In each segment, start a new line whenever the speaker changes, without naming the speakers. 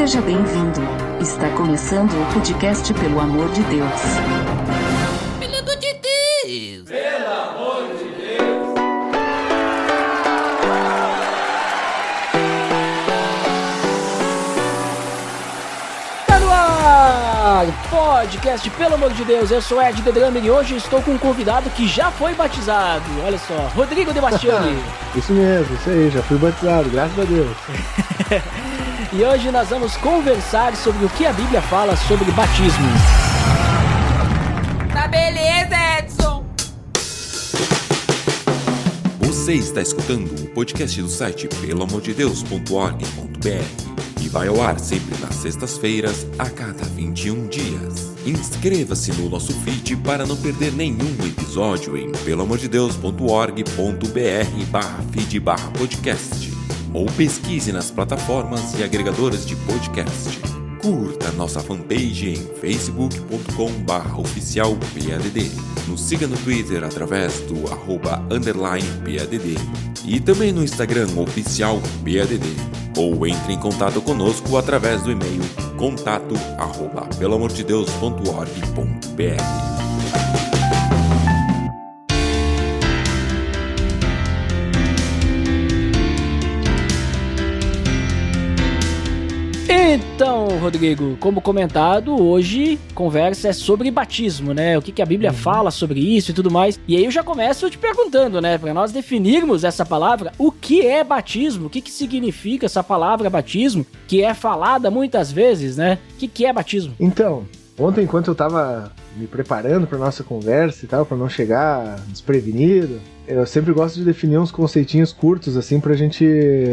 Seja bem-vindo. Está começando o podcast Pelo Amor de Deus.
Pelo amor de Deus!
Pelo amor de Deus!
Tá no ar! Podcast Pelo Amor de Deus. Eu sou Ed The Drummer e hoje estou com um convidado que já foi batizado. Olha só, Rodrigo De Bastiani.
Isso mesmo, isso aí, já fui batizado, graças a Deus.
E hoje nós vamos conversar sobre o que a Bíblia fala sobre batismo.
Tá beleza, Edson!
Você está escutando o podcast do site peloamordedeus.org.br e vai ao ar sempre nas sextas-feiras, a cada 21 dias. Inscreva-se no nosso feed para não perder nenhum episódio em peloamordedeus.org.br/feed/podcast ou pesquise nas plataformas e agregadoras de podcast. Curta nossa fanpage em facebook.com/oficialpadd. Nos siga no Twitter através do @_PADD e também no Instagram oficialpadd. Ou entre em contato conosco através do e-mail contato@peloamordedeus.org.br.
Então, Rodrigo, como comentado, hoje a conversa é sobre batismo, né? O que a Bíblia fala sobre isso e tudo mais. E aí eu já começo te perguntando, né? Para nós definirmos essa palavra, o que é batismo? O que significa essa palavra batismo? Que é falada muitas vezes, né? O que é batismo?
Então, ontem enquanto eu tava me preparando para nossa conversa e tal, para não chegar desprevenido, eu sempre gosto de definir uns conceitinhos curtos, assim, pra gente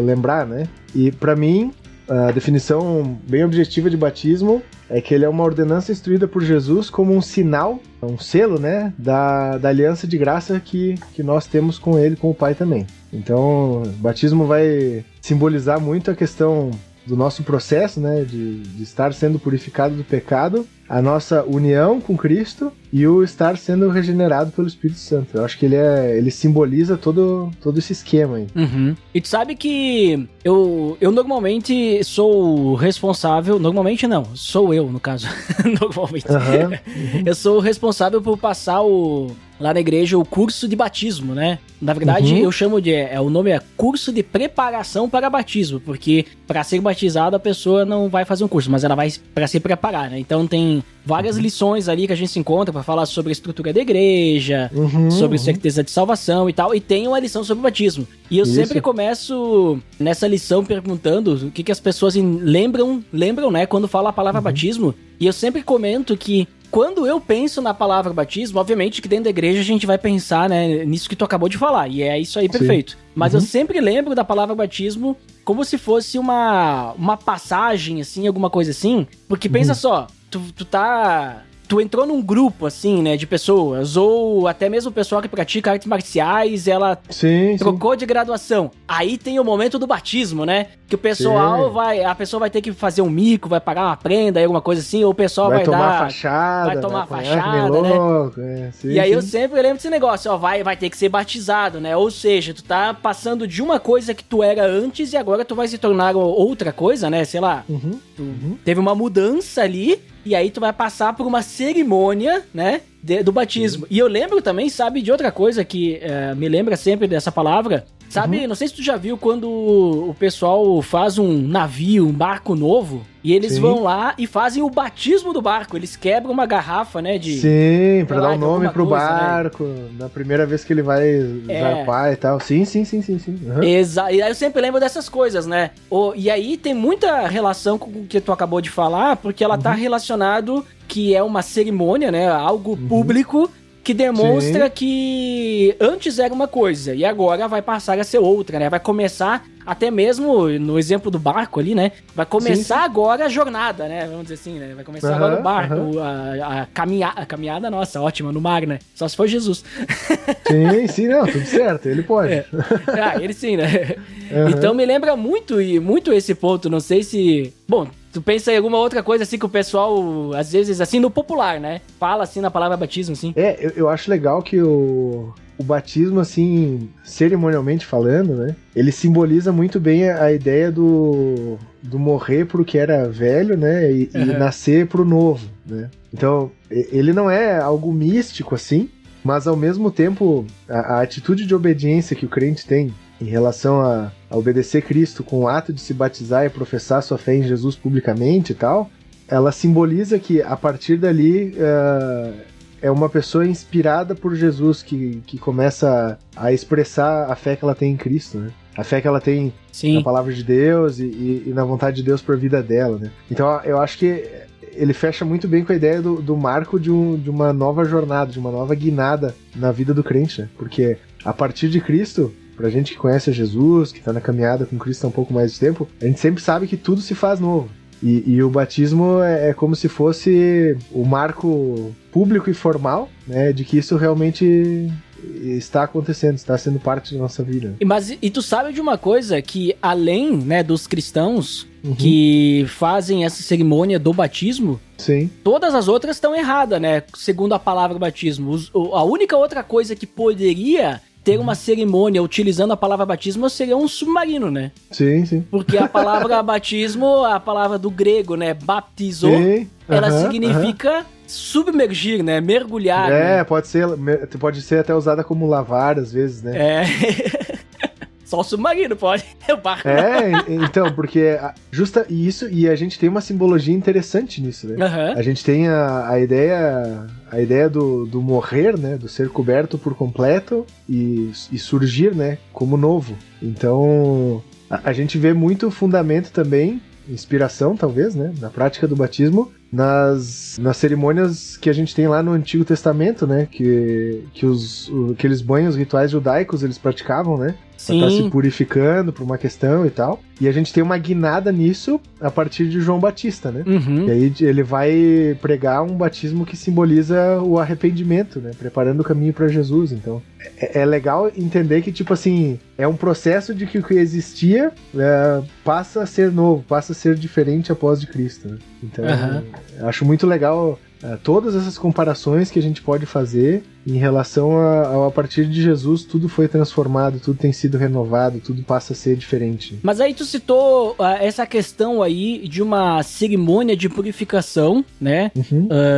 lembrar, né? E pra mim, a definição bem objetiva de batismo é que ele é uma ordenança instruída por Jesus como um sinal, um selo, né, da aliança de graça que nós temos com ele, com o Pai também. Então, batismo vai simbolizar muito a questão do nosso processo, né, de estar sendo purificado do pecado, a nossa união com Cristo e o estar sendo regenerado pelo Espírito Santo. Eu acho que ele simboliza todo esse esquema aí.
Uhum. E tu sabe que eu normalmente sou responsável, normalmente não, sou eu no caso, normalmente.
Uhum.
Eu sou responsável por passar lá na igreja o curso de batismo, né? Na verdade, eu chamo o nome é curso de preparação para batismo, porque para ser batizado a pessoa não vai fazer um curso, mas ela vai para se preparar, né? Então tem várias lições ali que a gente se encontra para falar sobre a estrutura da igreja, sobre certeza de salvação e tal, e tem uma lição sobre o batismo. E eu sempre começo nessa lição perguntando o que as pessoas lembram, né, quando fala a palavra batismo, e eu sempre comento que quando eu penso na palavra batismo, obviamente que dentro da igreja a gente vai pensar, né, nisso que tu acabou de falar, e é isso aí, perfeito. Mas eu sempre lembro da palavra batismo como se fosse uma passagem, assim, alguma coisa assim, porque pensa só, tu entrou num grupo, assim, né, de pessoas, ou até mesmo o pessoal que pratica artes marciais, ela trocou de graduação. Aí tem o momento do batismo, né, que o pessoal a pessoa vai ter que fazer um mico, vai pagar uma prenda, alguma coisa assim, ou o pessoal vai tomar
fachada,
né? E aí eu sempre lembro desse negócio, ó, vai ter que ser batizado, né, ou seja, tu tá passando de uma coisa que tu era antes e agora tu vai se tornar outra coisa, né, sei lá, teve uma mudança ali, e aí tu vai passar por uma cerimônia, né, do batismo. E eu lembro também, sabe, de outra coisa que me lembra sempre dessa palavra. Sabe, não sei se tu já viu quando o pessoal faz um navio, um barco novo, e eles vão lá e fazem o batismo do barco. Eles quebram uma garrafa, né,
Sim, pra dar um nome pro barco, na primeira vez que ele vai zarpar e tal. Sim.
Exato. E aí eu sempre lembro dessas coisas, né? E aí tem muita relação com o que tu acabou de falar, porque ela tá relacionado que é uma cerimônia, né, algo público, que demonstra que antes era uma coisa e agora vai passar a ser outra, né? Vai começar, até mesmo no exemplo do barco ali, né? Vai começar agora a jornada, né? Vamos dizer assim, né? Vai começar agora o barco, a caminhada nossa, ótima, no mar, né? Só se for Jesus.
Sim, não, tudo certo, ele pode.
Ele sim, né? Então me lembra muito esse ponto, não sei se... Bom, Tu pensa em alguma outra coisa assim que o pessoal, às vezes, assim, no popular, né? Fala assim na palavra batismo, assim.
Eu acho legal que o batismo, assim, cerimonialmente falando, né? Ele simboliza muito bem a ideia do morrer pro que era velho, né? E nascer pro novo, né? Então, ele não é algo místico, assim, mas ao mesmo tempo, a atitude de obediência que o crente tem em relação a obedecer Cristo com o ato de se batizar e professar sua fé em Jesus publicamente e tal, ela simboliza que a partir dali é uma pessoa inspirada por Jesus que começa a expressar a fé que ela tem em Cristo, né? A fé que ela tem na palavra de Deus e na vontade de Deus para a vida dela, né? Então eu acho que ele fecha muito bem com a ideia do marco de uma nova jornada, de uma nova guinada na vida do crente, né? Porque a partir de Cristo, pra gente que conhece a Jesus, que tá na caminhada com Cristo há um pouco mais de tempo, a gente sempre sabe que tudo se faz novo. E o batismo é como se fosse o marco público e formal, né, de que isso realmente está acontecendo, está sendo parte da nossa vida.
E tu sabe de uma coisa, que além, né, dos cristãos que fazem essa cerimônia do batismo,
sim,
todas as outras estão erradas, né, segundo a palavra batismo. A única outra coisa que poderia ter uma cerimônia utilizando a palavra batismo seria um submarino, né?
Sim, sim.
Porque a palavra batismo, a palavra do grego, né, baptizo, ela significa submergir, né, mergulhar. Né?
Pode ser até usada como lavar às vezes, né?
Só o submarino pode, o barco.
Então, porque e a gente tem uma simbologia interessante nisso, né? A gente tem a ideia do morrer, né? Do ser coberto por completo e surgir, né? Como novo. Então, a gente vê muito fundamento também, inspiração talvez, né? Na prática do batismo, nas cerimônias que a gente tem lá no Antigo Testamento, né? Que aqueles banhos rituais judaicos eles praticavam, né? Pra estar se purificando por uma questão e tal. E a gente tem uma guinada nisso a partir de João Batista, né? E aí ele vai pregar um batismo que simboliza o arrependimento, né? Preparando o caminho para Jesus. Então, é legal entender que, tipo assim, é um processo de que o que existia passa a ser novo, passa a ser diferente após de Cristo, né? Então, acho muito legal todas essas comparações que a gente pode fazer em relação a partir de Jesus, tudo foi transformado, tudo tem sido renovado, tudo passa a ser diferente.
Mas aí tu citou essa questão aí de uma cerimônia de purificação, né,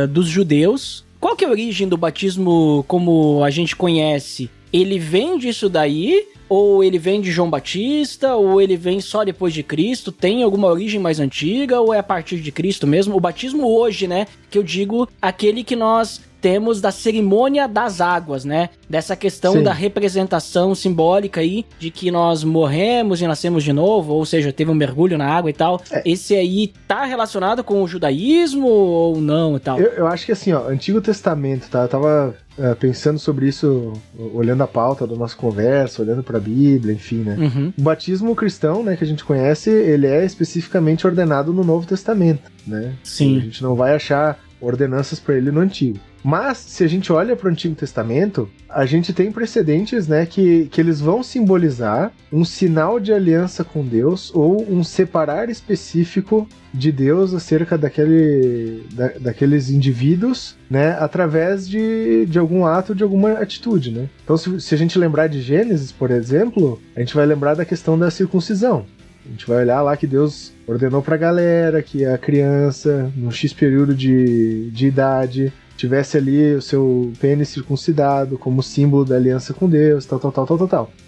dos judeus. Qual que é a origem do batismo como a gente conhece? Ele vem disso daí? Ou ele vem de João Batista, ou ele vem só depois de Cristo? Tem alguma origem mais antiga, ou é a partir de Cristo mesmo? O batismo hoje, né, que eu digo, aquele que nós temos da cerimônia das águas, né? Dessa questão da representação simbólica aí, de que nós morremos e nascemos de novo, ou seja, teve um mergulho na água e tal. Esse aí tá relacionado com o judaísmo ou não e tal?
Eu acho que assim, ó, Antigo Testamento, tá? Eu tava pensando sobre isso, olhando a pauta da nossa conversa, olhando pra Bíblia, enfim, né? O batismo cristão, né, que a gente conhece, ele é especificamente ordenado no Novo Testamento, né?
Sim.
A gente não vai achar ordenanças para ele no Antigo. Mas, se a gente olha para o Antigo Testamento, a gente tem precedentes, né, que eles vão simbolizar um sinal de aliança com Deus ou um separar específico de Deus acerca daqueles indivíduos, né, através de algum ato, de alguma atitude, né? Então, se a gente lembrar de Gênesis, por exemplo, a gente vai lembrar da questão da circuncisão. A gente vai olhar lá que Deus ordenou pra galera que a criança, num X período de idade, tivesse ali o seu pênis circuncidado como símbolo da aliança com Deus, tal.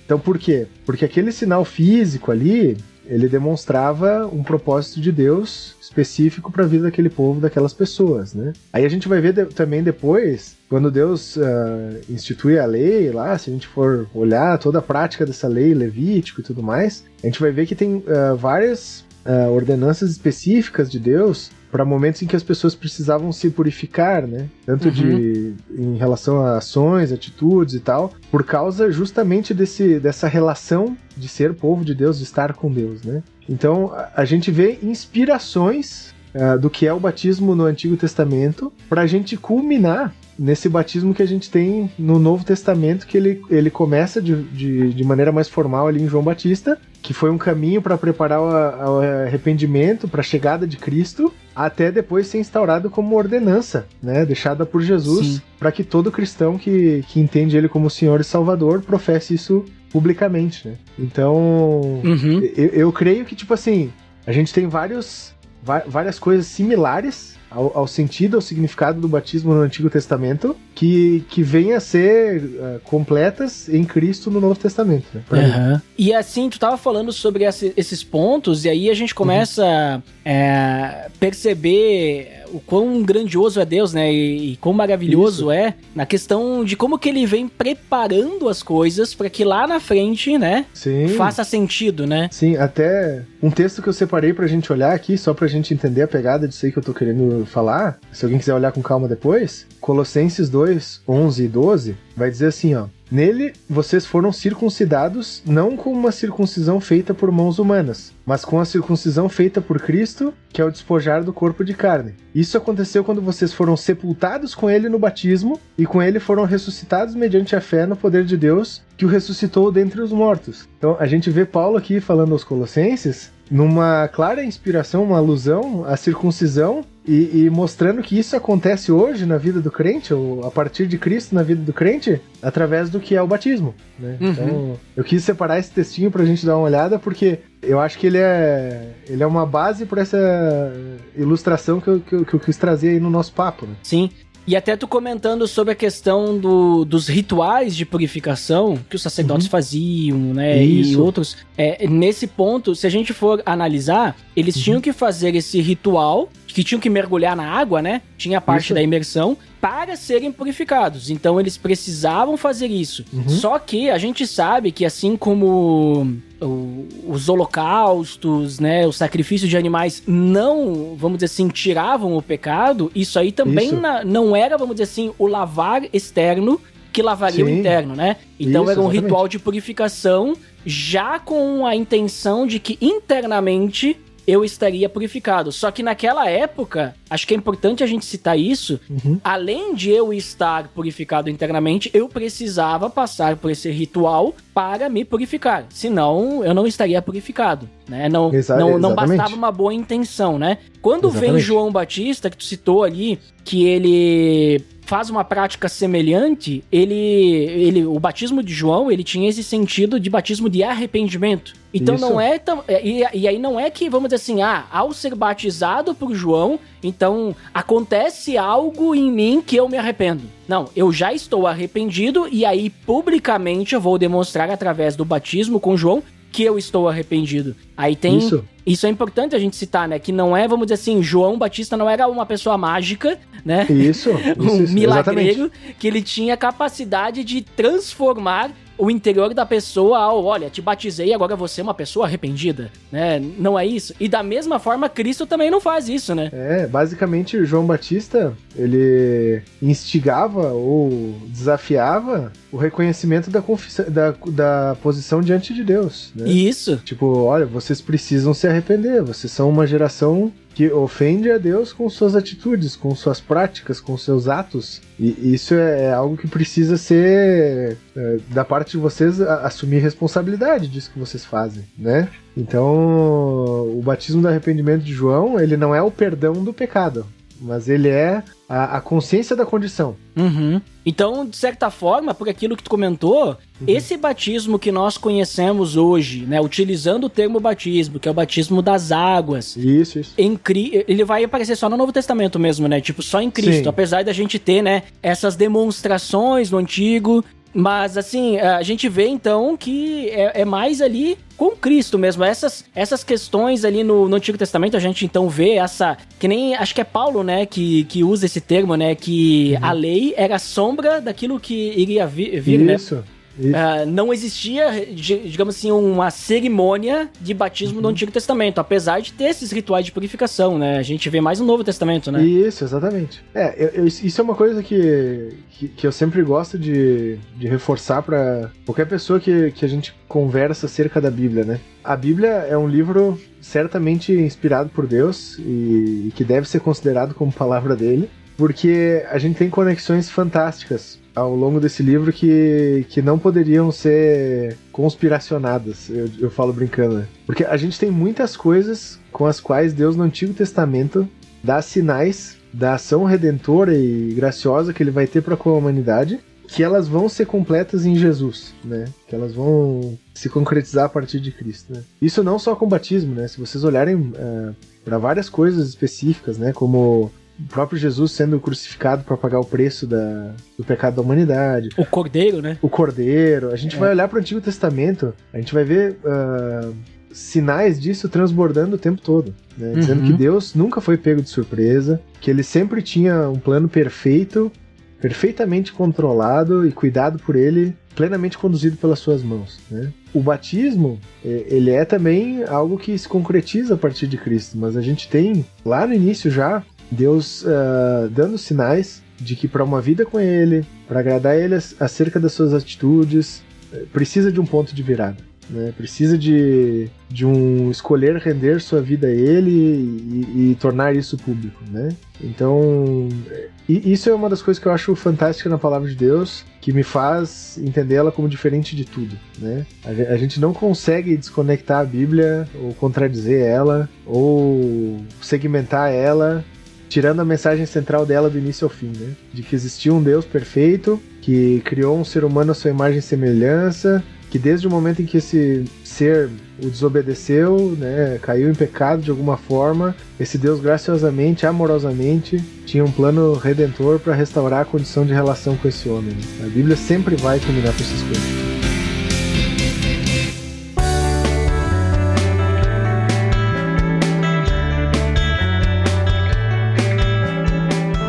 Então por quê? Porque aquele sinal físico ali, ele demonstrava um propósito de Deus específico para a vida daquele povo, daquelas pessoas, né? Aí a gente vai ver também depois, quando Deus institui a lei lá, se a gente for olhar toda a prática dessa lei, Levítico e tudo mais, a gente vai ver que tem várias ordenanças específicas de Deus para momentos em que as pessoas precisavam se purificar, né? Tanto em relação a ações, atitudes e tal, por causa justamente dessa relação de ser povo de Deus, de estar com Deus, né? Então, a gente vê inspirações do que é o batismo no Antigo Testamento para a gente culminar nesse batismo que a gente tem no Novo Testamento, que ele começa de maneira mais formal ali em João Batista, que foi um caminho para preparar o arrependimento, para a chegada de Cristo, até depois ser instaurado como ordenança, né, deixada por Jesus, para que todo cristão que entende ele como Senhor e Salvador professe isso publicamente, né? Então, eu creio que, tipo assim, a gente tem várias coisas similares ao sentido, ao significado do batismo no Antigo Testamento, que vêm a ser completas em Cristo no Novo Testamento, né?
E assim, tu tava falando sobre esses pontos, e aí a gente começa a perceber o quão grandioso é Deus, né? E quão maravilhoso é na questão de como que ele vem preparando as coisas para que lá na frente, né?
Sim.
Faça sentido, né?
Sim, até um texto que eu separei pra gente olhar aqui, só pra gente entender a pegada disso aí que eu tô querendo falar, se alguém quiser olhar com calma depois, Colossenses 2, 11 e 12, vai dizer assim, ó: nele vocês foram circuncidados, não com uma circuncisão feita por mãos humanas, mas com a circuncisão feita por Cristo, que é o despojar do corpo de carne. Isso aconteceu quando vocês foram sepultados com ele no batismo, e com ele foram ressuscitados mediante a fé no poder de Deus, que o ressuscitou dentre os mortos. Então a gente vê Paulo aqui falando aos Colossenses, numa clara inspiração, uma alusão à circuncisão, e mostrando que isso acontece hoje na vida do crente, ou a partir de Cristo na vida do crente, através do que é o batismo, né? Então, eu quis separar esse textinho pra gente dar uma olhada, porque eu acho que ele é uma base para essa ilustração que eu quis trazer aí no nosso papo, né?
Sim. E até tu comentando sobre a questão dos rituais de purificação que os sacerdotes faziam, né?
Isso.
E outros. Nesse ponto, se a gente for analisar, eles tinham que fazer esse ritual, que tinham que mergulhar na água, né? Tinha a parte da imersão, para serem purificados. Então eles precisavam fazer isso. Só que a gente sabe que assim como os holocaustos, né, o sacrifício de animais não, vamos dizer assim, tiravam o pecado, isso aí também não era, vamos dizer assim, o lavar externo que lavaria o interno, né? Então
Isso,
era um
exatamente.
ritual de purificação já com a intenção de que internamente eu estaria purificado. Só que naquela época, acho que é importante a gente citar isso, além de eu estar purificado internamente, eu precisava passar por esse ritual para me purificar. Senão, eu não estaria purificado, né? Não bastava uma boa intenção, né? Quando vem João Batista, que tu citou ali, que ele faz uma prática semelhante, o batismo de João, ele tinha esse sentido de batismo de arrependimento. Então
Isso.
não é tão... E aí não é que, vamos dizer assim, ao ser batizado por João, então acontece algo em mim que eu me arrependo. Não, eu já estou arrependido e aí publicamente eu vou demonstrar através do batismo com João que eu estou arrependido. Aí tem... Isso é importante a gente citar, né? Que não é, vamos dizer assim, João Batista não era uma pessoa mágica, né?
Isso,
milagreiro,
exatamente.
que ele tinha capacidade de transformar o interior da pessoa ao, olha, te batizei, agora você é uma pessoa arrependida, né? Não é isso? E da mesma forma, Cristo também não faz isso, né?
Basicamente, João Batista, ele instigava ou desafiava o reconhecimento da posição diante de Deus, né?
Isso.
Tipo, olha, vocês precisam se arrepender, vocês são uma geração que ofende a Deus com suas atitudes, com suas práticas, com seus atos. E isso é algo que precisa ser, da parte de vocês, assumir responsabilidade disso que vocês fazem, né? Então, o batismo do arrependimento de João, ele não é o perdão do pecado, mas ele é a consciência da condição.
Então, de certa forma, por aquilo que tu comentou, esse batismo que nós conhecemos hoje, né, utilizando o termo batismo, que é o batismo das águas,
isso.
Ele vai aparecer só no Novo Testamento mesmo, né, tipo, só em Cristo,
Sim.
apesar da gente ter, né, essas demonstrações no Antigo, mas assim, a gente vê então que é mais ali com Cristo mesmo, essas questões ali no Antigo Testamento, a gente então vê que nem, acho que é Paulo, né, que usa esse termo, né, que a lei era a sombra daquilo que iria vir, né?
Isso.
Não existia, digamos assim, uma cerimônia de batismo no Antigo Testamento, apesar de ter esses rituais de purificação, né? A gente vê mais no Novo Testamento, né?
Isso, exatamente. Isso é uma coisa que eu sempre gosto de reforçar para qualquer pessoa que a gente conversa acerca da Bíblia, né? A Bíblia é um livro certamente inspirado por Deus e que deve ser considerado como palavra dele. porque a gente tem conexões fantásticas ao longo desse livro que não poderiam ser conspiracionadas, eu falo brincando, né? Porque a gente tem muitas coisas com as quais Deus no Antigo Testamento dá sinais da ação redentora e graciosa que ele vai ter para com a humanidade, que elas vão ser completas em Jesus, né? Que elas vão se concretizar a partir de Cristo, né? Isso não só com o batismo, né? Se vocês olharem para várias coisas específicas, né? Como o próprio Jesus sendo crucificado para pagar o preço do pecado da humanidade.
O Cordeiro, né?
O Cordeiro. A gente vai olhar para o Antigo Testamento, a gente vai ver sinais disso transbordando o tempo todo, né? Dizendo que Deus nunca foi pego de surpresa, que ele sempre tinha um plano perfeito, perfeitamente controlado e cuidado por ele, plenamente conduzido pelas suas mãos, né? O batismo, ele é também algo que se concretiza a partir de Cristo, mas a gente tem, lá no início já, Deus dando sinais de que para uma vida com ele, para agradar ele acerca das suas atitudes, precisa de um ponto de virada, né? Precisa de um escolher render sua vida a ele e tornar isso público, né? Então, isso é uma das coisas que eu acho fantástica na palavra de Deus, que me faz entendê-la como diferente de tudo, né? A gente não consegue desconectar a Bíblia ou contradizer ela ou segmentar ela, tirando a mensagem central dela do início ao fim, né? De que existia um Deus perfeito, que criou um ser humano à sua imagem e semelhança, que desde o momento em que esse ser o desobedeceu, né, caiu em pecado de alguma forma, esse Deus graciosamente, amorosamente, tinha um plano redentor para restaurar a condição de relação com esse homem. A Bíblia sempre vai combinar com essas coisas.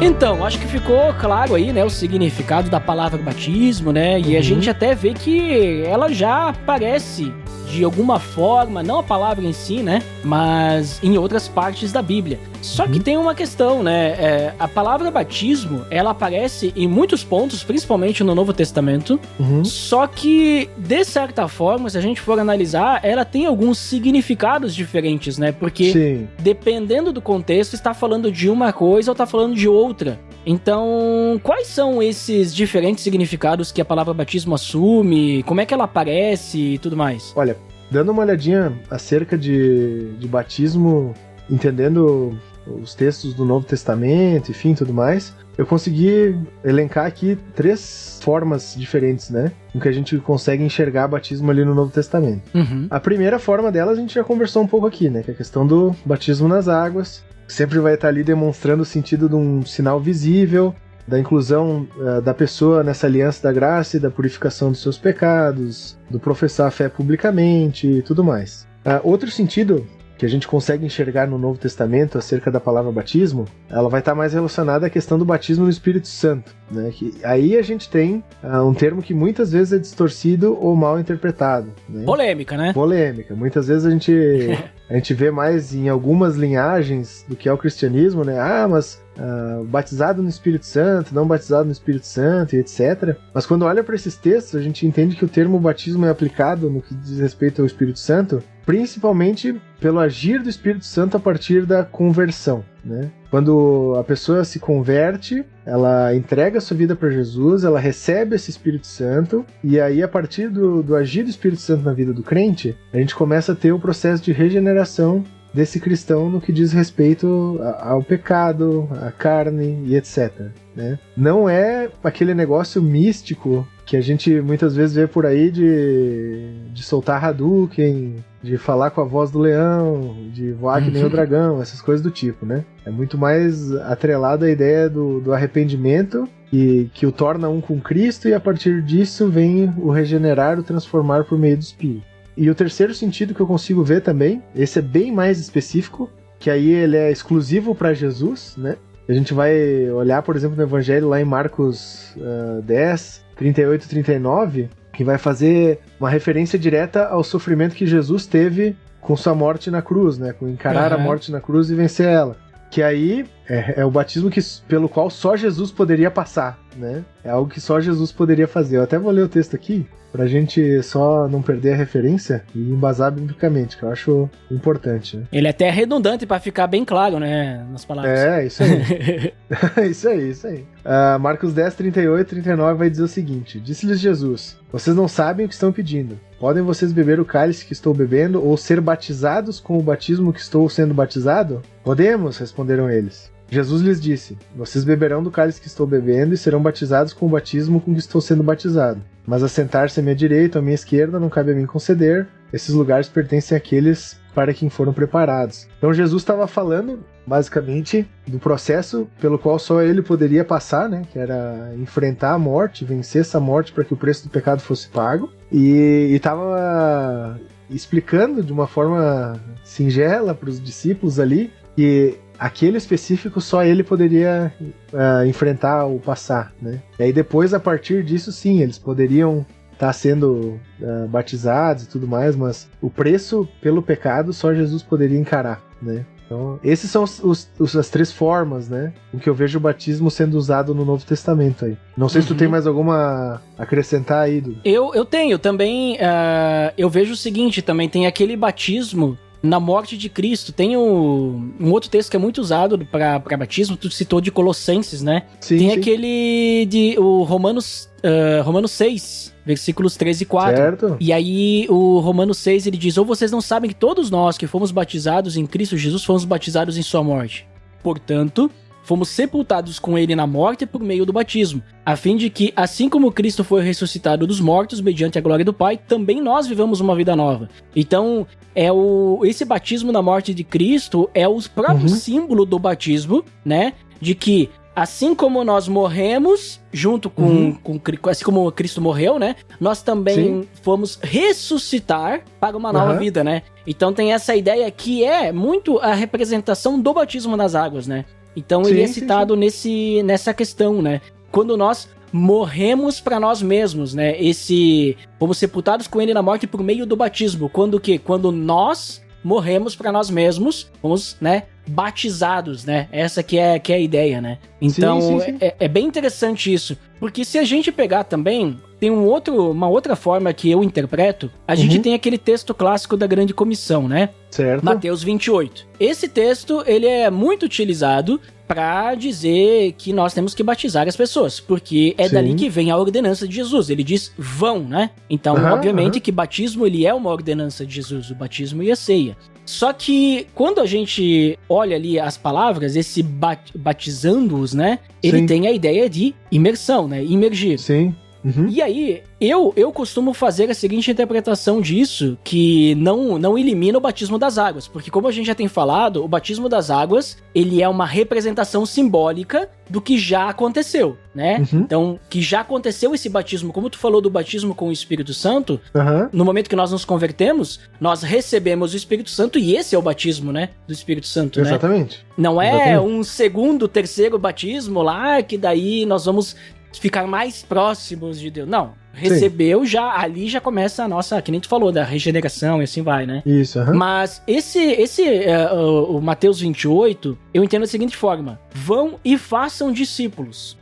Então, acho que ficou claro aí, né, o significado da palavra batismo, né, e a gente até vê que ela já aparece de alguma forma, não a palavra em si, né, mas em outras partes da Bíblia. Só que tem uma questão, né, a palavra batismo, ela aparece em muitos pontos, principalmente no Novo Testamento, só que, de certa forma, se a gente for analisar, ela tem alguns significados diferentes, né, porque dependendo do contexto, está falando de uma coisa ou está falando de outra. Então, quais são esses diferentes significados que a palavra batismo assume? Como é que ela aparece e tudo mais?
Olha, dando uma olhadinha acerca de batismo, entendendo os textos do Novo Testamento, enfim, tudo mais, eu consegui elencar aqui 3 formas diferentes, né? Em que a gente consegue enxergar batismo ali no Novo Testamento. A primeira forma dela a gente já conversou um pouco aqui, né? Que é a questão do batismo nas águas. Sempre vai estar ali demonstrando o sentido de um sinal visível, da inclusão da pessoa nessa aliança da graça e da purificação dos seus pecados, do professar a fé publicamente e tudo mais. Outro sentido que a gente consegue enxergar no Novo Testamento acerca da palavra batismo, ela vai estar mais relacionada à questão do batismo no Espírito Santo, né? Que aí a gente tem um termo que muitas vezes é distorcido ou mal interpretado, né?
Polêmica, né?
Polêmica. Muitas vezes a gente vê mais em algumas linhagens do que é o cristianismo, né? Mas batizado no Espírito Santo, não batizado no Espírito Santo e etc. Mas quando olha para esses textos, a gente entende que o termo batismo é aplicado no que diz respeito ao Espírito Santo, principalmente pelo agir do Espírito Santo a partir da conversão, né? Quando a pessoa se converte, ela entrega a sua vida para Jesus, ela recebe esse Espírito Santo, e aí a partir do agir do Espírito Santo na vida do crente, a gente começa a ter o processo de regeneração desse cristão no que diz respeito ao pecado, à carne e etc, né? Não é aquele negócio místico que a gente muitas vezes vê por aí de soltar Hadouken, de falar com a voz do leão, de voar que nem o dragão, essas coisas do tipo, né? É muito mais atrelado à ideia do arrependimento que o torna um com Cristo, e a partir disso vem o regenerar, o transformar por meio do Espírito. E o terceiro sentido que eu consigo ver também, esse é bem mais específico, que aí ele é exclusivo para Jesus, né? A gente vai olhar, por exemplo, no Evangelho lá em Marcos 10, 38 e 39, que vai fazer uma referência direta ao sofrimento que Jesus teve com sua morte na cruz, né? Com encarar a morte na cruz e vencer ela. Que aí É o batismo pelo qual só Jesus poderia passar, né? É algo que só Jesus poderia fazer. Eu até vou ler o texto aqui, pra gente só não perder a referência e embasar biblicamente, que eu acho importante, né?
Ele é até redundante pra ficar bem claro, né, nas palavras.
Isso aí. isso aí. Marcos 10, 38 e 39 vai dizer o seguinte: Disse-lhes Jesus: Vocês não sabem o que estão pedindo. Podem vocês beber o cálice que estou bebendo ou ser batizados com o batismo que estou sendo batizado? Podemos, responderam eles. Jesus lhes disse: Vocês beberão do cálice que estou bebendo e serão batizados com o batismo com que estou sendo batizado. Mas assentar-se à minha direita ou à minha esquerda não cabe a mim conceder. Esses lugares pertencem àqueles para quem foram preparados. Então Jesus estava falando, basicamente, do processo pelo qual só ele poderia passar, né? Que era enfrentar a morte, vencer essa morte para que o preço do pecado fosse pago. E estava explicando de uma forma singela para os discípulos ali que aquele específico só ele poderia enfrentar ou passar, né? E aí depois, a partir disso, sim, eles poderiam estar sendo batizados e tudo mais, mas o preço pelo pecado só Jesus poderia encarar, né? Então, esses são as três formas, né? O que eu vejo o batismo sendo usado no Novo Testamento aí. Não sei se tu tem mais alguma a acrescentar aí, Dudu.
Eu tenho também, eu vejo o seguinte, também tem aquele batismo na morte de Cristo. Tem um outro texto que é muito usado para batismo, tu citou de Colossenses, né? Tem aquele de o Romanos 6, versículos 13 e 4.
Certo.
E aí o Romanos 6, ele diz: Ou vocês não sabem que todos nós que fomos batizados em Cristo Jesus fomos batizados em sua morte. Portanto, fomos sepultados com ele na morte por meio do batismo, a fim de que, assim como Cristo foi ressuscitado dos mortos mediante a glória do Pai, também nós vivamos uma vida nova. Então, esse batismo na morte de Cristo é o próprio símbolo do batismo, né? De que, assim como nós morremos junto assim como Cristo morreu, né? Nós também fomos ressuscitar para uma nova vida, né? Então tem essa ideia que é muito a representação do batismo nas águas, né? Então ele é citado nessa questão, né? Quando nós morremos para nós mesmos, né? Fomos sepultados com ele na morte por meio do batismo. Quando nós morremos para nós mesmos, fomos, né, batizados, né? Essa que é a ideia, né? Então é bem interessante isso, porque se a gente pegar também, tem uma outra forma que eu interpreto, a gente tem aquele texto clássico da Grande Comissão, né?
Certo.
Mateus 28. Esse texto, ele é muito utilizado para dizer que nós temos que batizar as pessoas, porque é dali que vem a ordenança de Jesus. Ele diz: vão, né? Então, obviamente que batismo, ele é uma ordenança de Jesus, o batismo e a ceia. Só que quando a gente olha ali as palavras, esse batizando-os, né? Ele tem a ideia de imersão, né? Imergir.
Sim.
E aí, eu costumo fazer a seguinte interpretação disso, que não elimina o batismo das águas, porque como a gente já tem falado, o batismo das águas, ele é uma representação simbólica do que já aconteceu, né? Então, que já aconteceu esse batismo, como tu falou do batismo com o Espírito Santo, no momento que nós nos convertemos, nós recebemos o Espírito Santo e esse é o batismo, né? Do Espírito Santo, né?
Exatamente.
Não é um segundo, terceiro batismo lá, que daí nós vamos ficar mais próximos de Deus. Não, recebeu ali já começa a nossa, que nem tu falou, da regeneração e assim vai, né?
Isso,
Mas o Mateus 28, eu entendo da seguinte forma: vão e façam discípulos.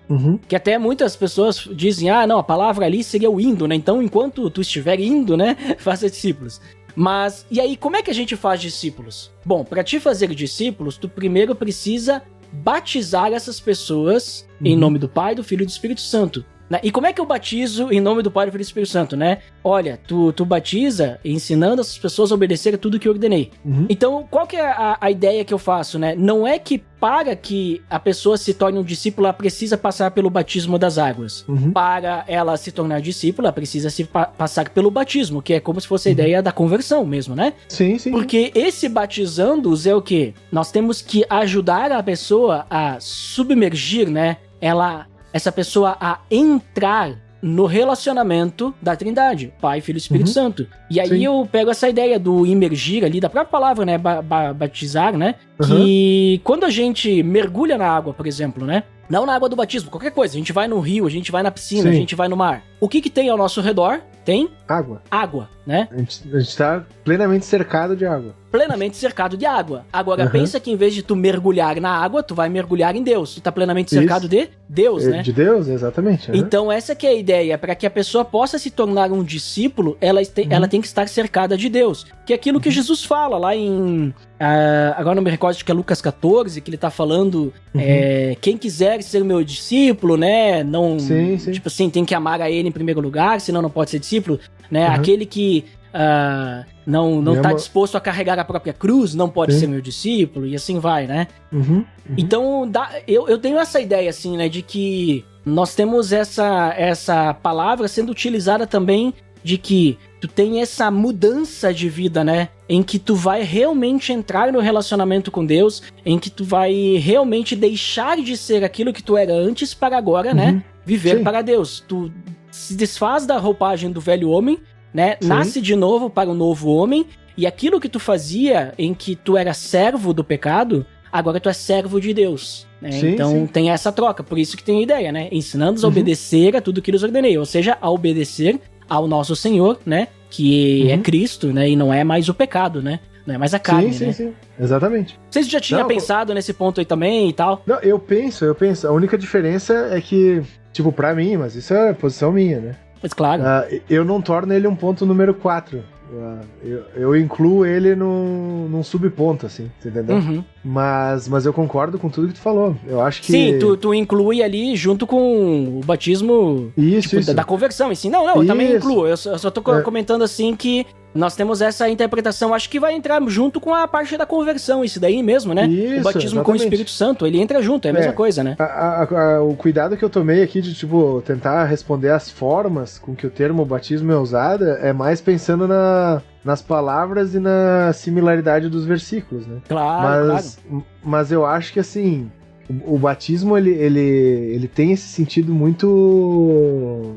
Que até muitas pessoas dizem: não, a palavra ali seria o indo, né? Então, enquanto tu estiver indo, né, faça discípulos. Mas, e aí, como é que a gente faz discípulos? Bom, para te fazer discípulos, tu primeiro precisa batizar essas pessoas em nome do Pai, do Filho e do Espírito Santo. Né? E como é que eu batizo em nome do Pai, do Filho e do Espírito Santo, né? Olha, tu batiza ensinando essas pessoas a obedecer a tudo que eu ordenei. Então, qual que é a ideia que eu faço, né? Não é que para que a pessoa se torne um discípulo, ela precisa passar pelo batismo das águas. Para ela se tornar discípulo, ela precisa passar pelo batismo, que é como se fosse a ideia da conversão mesmo, né?
Sim.
Porque esse batizando-os é o quê? Nós temos que ajudar a pessoa a submergir, né? Essa pessoa a entrar no relacionamento da Trindade, Pai, Filho e Espírito Santo. E aí eu pego essa ideia do imergir ali, da própria palavra, né, batizar, né, que quando a gente mergulha na água, por exemplo, né, não na água do batismo, qualquer coisa, a gente vai no rio, a gente vai na piscina, a gente vai no mar. O que tem ao nosso redor? Tem
Água.
Água, né?
A gente tá plenamente cercado de água.
Plenamente cercado de água. Agora, pensa que em vez de tu mergulhar na água, tu vai mergulhar em Deus. Tu tá plenamente cercado de Deus, né?
De Deus, exatamente.
Então, essa que é a ideia. Para que a pessoa possa se tornar um discípulo, ela tem que estar cercada de Deus. Que é aquilo que Jesus fala lá em... agora não me recordo, acho que é Lucas 14, que ele tá falando quem quiser ser meu discípulo, né? Não,
sim.
Tipo assim, tem que amar a ele em primeiro lugar, senão não pode ser discípulo, né? Aquele que... não tá disposto a carregar a própria cruz, não pode ser meu discípulo, e assim vai, né? Então, eu tenho essa ideia, assim, né, de que nós temos essa palavra sendo utilizada também de que tu tem essa mudança de vida, né, em que tu vai realmente entrar no relacionamento com Deus, em que tu vai realmente deixar de ser aquilo que tu era antes para agora, né, viver para Deus. Tu se desfaz da roupagem do velho homem, né? Nasce de novo para o novo homem, e aquilo que tu fazia em que tu era servo do pecado, agora tu é servo de Deus, né? Então tem essa troca, por isso que tem a ideia, né? Ensinando-os a obedecer a tudo que lhes ordenei, ou seja, a obedecer ao nosso Senhor, né? Que é Cristo, né? E não é mais o pecado, né? Não é mais a carne, né?
Sim, exatamente.
Vocês já tinham pensado nesse ponto aí também e tal?
Não, eu penso. A única diferença é que, tipo, pra mim, mas isso é posição minha, né?
Mas claro.
Eu não torno ele um ponto número 4. Eu incluo ele num subponto, assim, entendeu? Mas eu concordo com tudo que tu falou. Eu acho que...
Sim, tu inclui ali junto com o batismo
isso.
Da conversão. Assim. Não, eu também incluo. Eu só tô comentando assim que nós temos essa interpretação, acho que vai entrar junto com a parte da conversão, isso daí mesmo, né?
Isso,
o batismo
exatamente.
com o Espírito Santo, ele entra junto, é a mesma coisa, né?
O cuidado que eu tomei aqui de, tipo, tentar responder as formas com que o termo batismo é usado é mais pensando nas palavras e na similaridade dos versículos, né?
Claro.
Mas eu acho que, assim, o batismo, ele tem esse sentido muito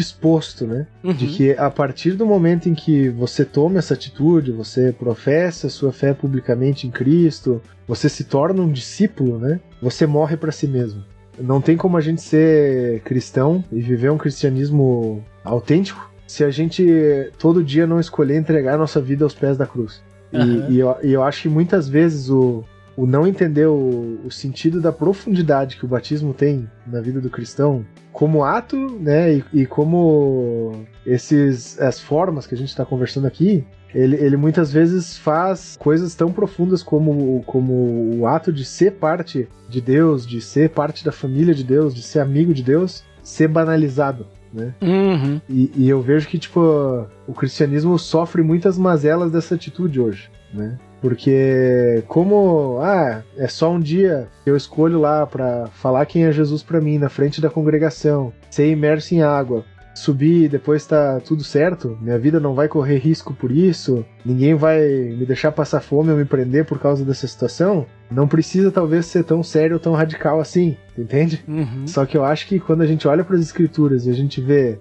exposto, né? De que a partir do momento em que você toma essa atitude, você professa a sua fé publicamente em Cristo, você se torna um discípulo, né? Você morre para si mesmo. Não tem como a gente ser cristão e viver um cristianismo autêntico se a gente todo dia não escolher entregar a nossa vida aos pés da cruz. E eu acho que muitas vezes o não entender o sentido da profundidade que o batismo tem na vida do cristão como ato, né, e como as formas que a gente está conversando aqui, ele muitas vezes faz coisas tão profundas como o ato de ser parte de Deus, de ser parte da família de Deus, de ser amigo de Deus, ser banalizado, né? E eu vejo que, tipo, o cristianismo sofre muitas mazelas dessa atitude hoje, né? Porque como, é só um dia que eu escolho lá pra falar quem é Jesus pra mim na frente da congregação, ser imerso em água, subir e depois tá tudo certo, minha vida não vai correr risco por isso, ninguém vai me deixar passar fome ou me prender por causa dessa situação, não precisa talvez ser tão sério ou tão radical assim, entende? Só que eu acho que quando a gente olha para as escrituras e a gente vê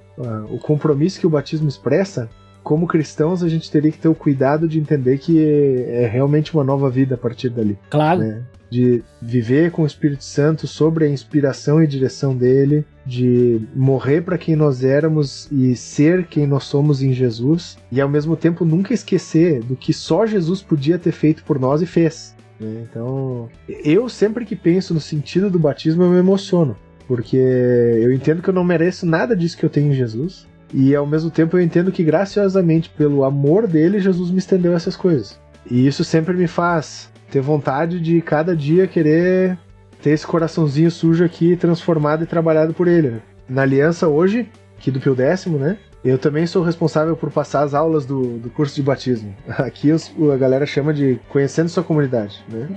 o compromisso que o batismo expressa, como cristãos a gente teria que ter o cuidado de entender que é realmente uma nova vida a partir dali.
Claro.
Né? De viver com o Espírito Santo sobre a inspiração e direção dele, de morrer para quem nós éramos e ser quem nós somos em Jesus, e ao mesmo tempo nunca esquecer do que só Jesus podia ter feito por nós e fez. Né? Então, eu sempre que penso no sentido do batismo eu me emociono, porque eu entendo que eu não mereço nada disso que eu tenho em Jesus, e ao mesmo tempo eu entendo que graciosamente pelo amor dele, Jesus me estendeu essas coisas. E isso sempre me faz ter vontade de cada dia querer ter esse coraçãozinho sujo aqui transformado e trabalhado por ele. Né? Na aliança hoje, aqui do Pio X, né? Eu também sou responsável por passar as aulas do curso de batismo. Aqui a galera chama de Conhecendo Sua Comunidade, né?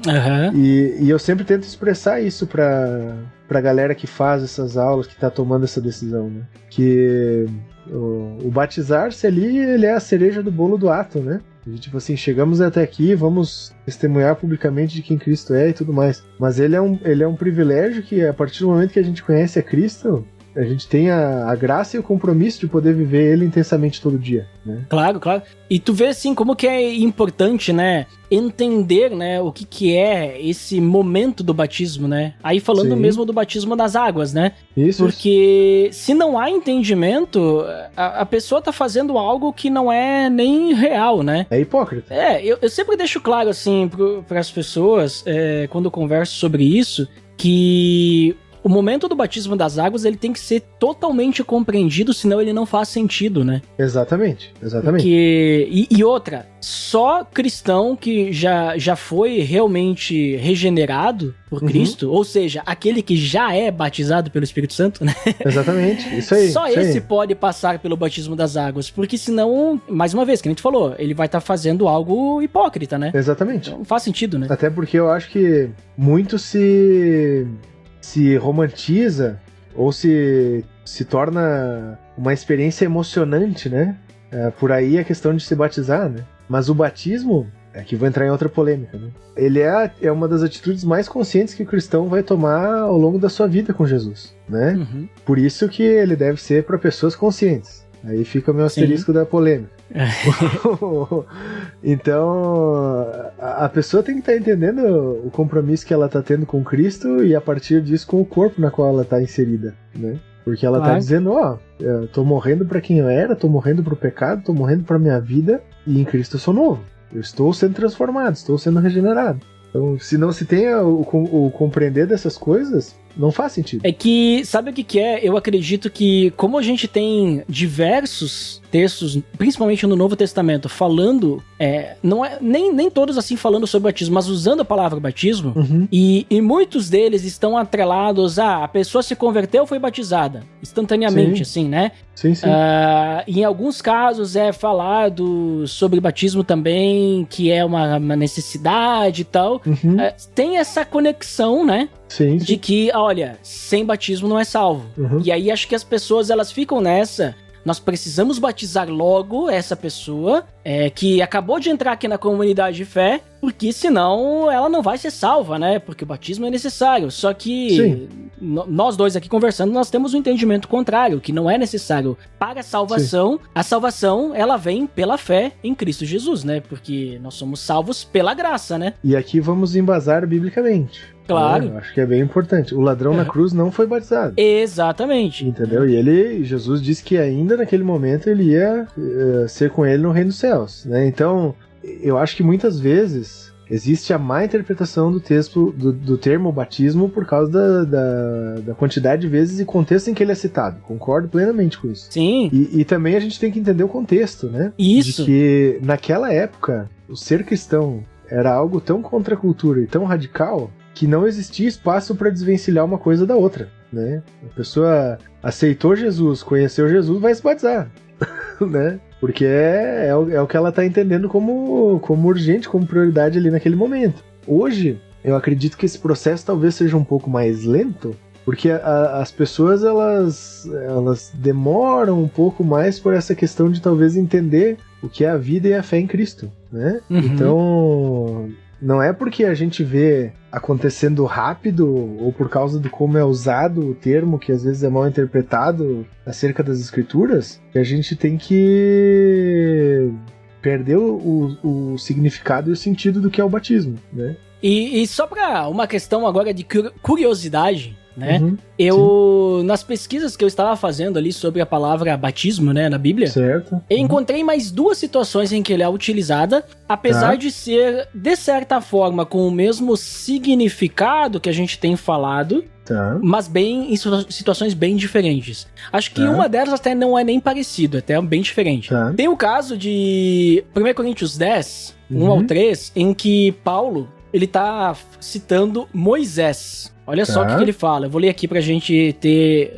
E eu sempre tento expressar isso pra galera que faz essas aulas, que tá tomando essa decisão, né? Que o batizar-se ali, ele é a cereja do bolo do ato, né? E, tipo assim, chegamos até aqui, vamos testemunhar publicamente de quem Cristo é e tudo mais. Mas ele é um privilégio que, a partir do momento que a gente conhece a Cristo, A gente tem a graça e o compromisso de poder viver ele intensamente todo dia, né?
Claro, claro. E tu vê, assim, como que é importante, né, entender, né, o que é esse momento do batismo, né? Aí falando mesmo do batismo das águas, né?
Isso.
Porque se não há entendimento, a pessoa tá fazendo algo que não é nem real, né?
É hipócrita.
Eu sempre deixo claro, assim, para as pessoas, quando eu converso sobre isso, que o momento do batismo das águas, ele tem que ser totalmente compreendido, senão ele não faz sentido, né?
Exatamente.
Porque, e outra, só cristão que já foi realmente regenerado por Cristo, ou seja, aquele que já é batizado pelo Espírito Santo, né?
Exatamente, isso aí.
Só esse pode passar pelo batismo das águas, porque senão, mais uma vez, que a gente falou, ele vai estar fazendo algo hipócrita, né?
Exatamente.
Então, não faz sentido, né?
Até porque eu acho que muito se romantiza ou se torna uma experiência emocionante, né? Por aí a questão de se batizar, né? Mas o batismo, aqui vou entrar em outra polêmica, né? Ele é uma das atitudes mais conscientes que o cristão vai tomar ao longo da sua vida com Jesus, né?
Uhum.
Por isso que ele deve ser para pessoas conscientes. Aí fica o meu asterisco da polêmica. Então, a pessoa tem que estar entendendo o compromisso que ela está tendo com Cristo e a partir disso com o corpo na qual ela está inserida, né? Porque ela está dizendo, eu tô morrendo para quem eu era, tô morrendo pro pecado, tô morrendo pra minha vida e em Cristo eu sou novo. Eu estou sendo transformado, estou sendo regenerado. Então, se não se tem o compreender dessas coisas, não faz sentido. É
que, sabe o que é? Eu acredito que, como a gente tem diversos textos, principalmente no Novo Testamento, falando, não é nem todos assim falando sobre batismo, mas usando a palavra batismo, e muitos deles estão atrelados a pessoa se converteu, foi batizada, instantaneamente, assim, né?
Sim, sim.
Em alguns casos é falado sobre batismo também, que é uma necessidade e tal. Tem essa conexão, né?
Sim.
De que, olha, sem batismo não é salvo. E aí acho que as pessoas, elas ficam nessa. Nós precisamos batizar logo essa pessoa que acabou de entrar aqui na comunidade de fé, porque senão ela não vai ser salva, né? Porque o batismo é necessário. Só que nós dois aqui conversando, nós temos um entendimento contrário, que não é necessário para a salvação. Sim. A salvação, ela vem pela fé em Cristo Jesus, né? Porque nós somos salvos pela graça, né?
E aqui vamos embasar biblicamente.
Claro.
Acho que é bem importante. O ladrão na cruz não foi batizado.
Exatamente.
Entendeu? E Jesus disse que ainda naquele momento ele ia ser com ele no reino dos céus, né? Então, eu acho que muitas vezes existe a má interpretação do texto, do termo batismo por causa da quantidade de vezes e contexto em que ele é citado. Concordo plenamente com isso.
Sim.
E também a gente tem que entender o contexto, né?
Isso.
De que naquela época, o ser cristão era algo tão contra a cultura e tão radical que não existia espaço para desvencilhar uma coisa da outra, né? A pessoa aceitou Jesus, conheceu Jesus, vai se batizar, né? Porque é o que ela está entendendo como urgente, como prioridade ali naquele momento. Hoje, eu acredito que esse processo talvez seja um pouco mais lento, porque as pessoas, elas demoram um pouco mais por essa questão de talvez entender o que é a vida e a fé em Cristo, né? Então, não é porque a gente vê acontecendo rápido ou por causa de como é usado o termo, que às vezes é mal interpretado acerca das escrituras, que a gente tem que perder o significado e o sentido do que é o batismo, né?
E só para uma questão agora de curiosidade, né? Nas pesquisas que eu estava fazendo ali sobre a palavra batismo, né, na Bíblia,
certo.
Eu encontrei mais duas situações em que ele é utilizada, apesar de ser, de certa forma, com o mesmo significado que a gente tem falado, mas em situações bem diferentes. Acho que uma delas até não é nem parecido, até bem diferente. Tem o caso de 1 Coríntios 10, 1 ao 3, em que Paulo, ele tá citando Moisés. Olha só o que ele fala. Eu vou ler aqui pra gente ter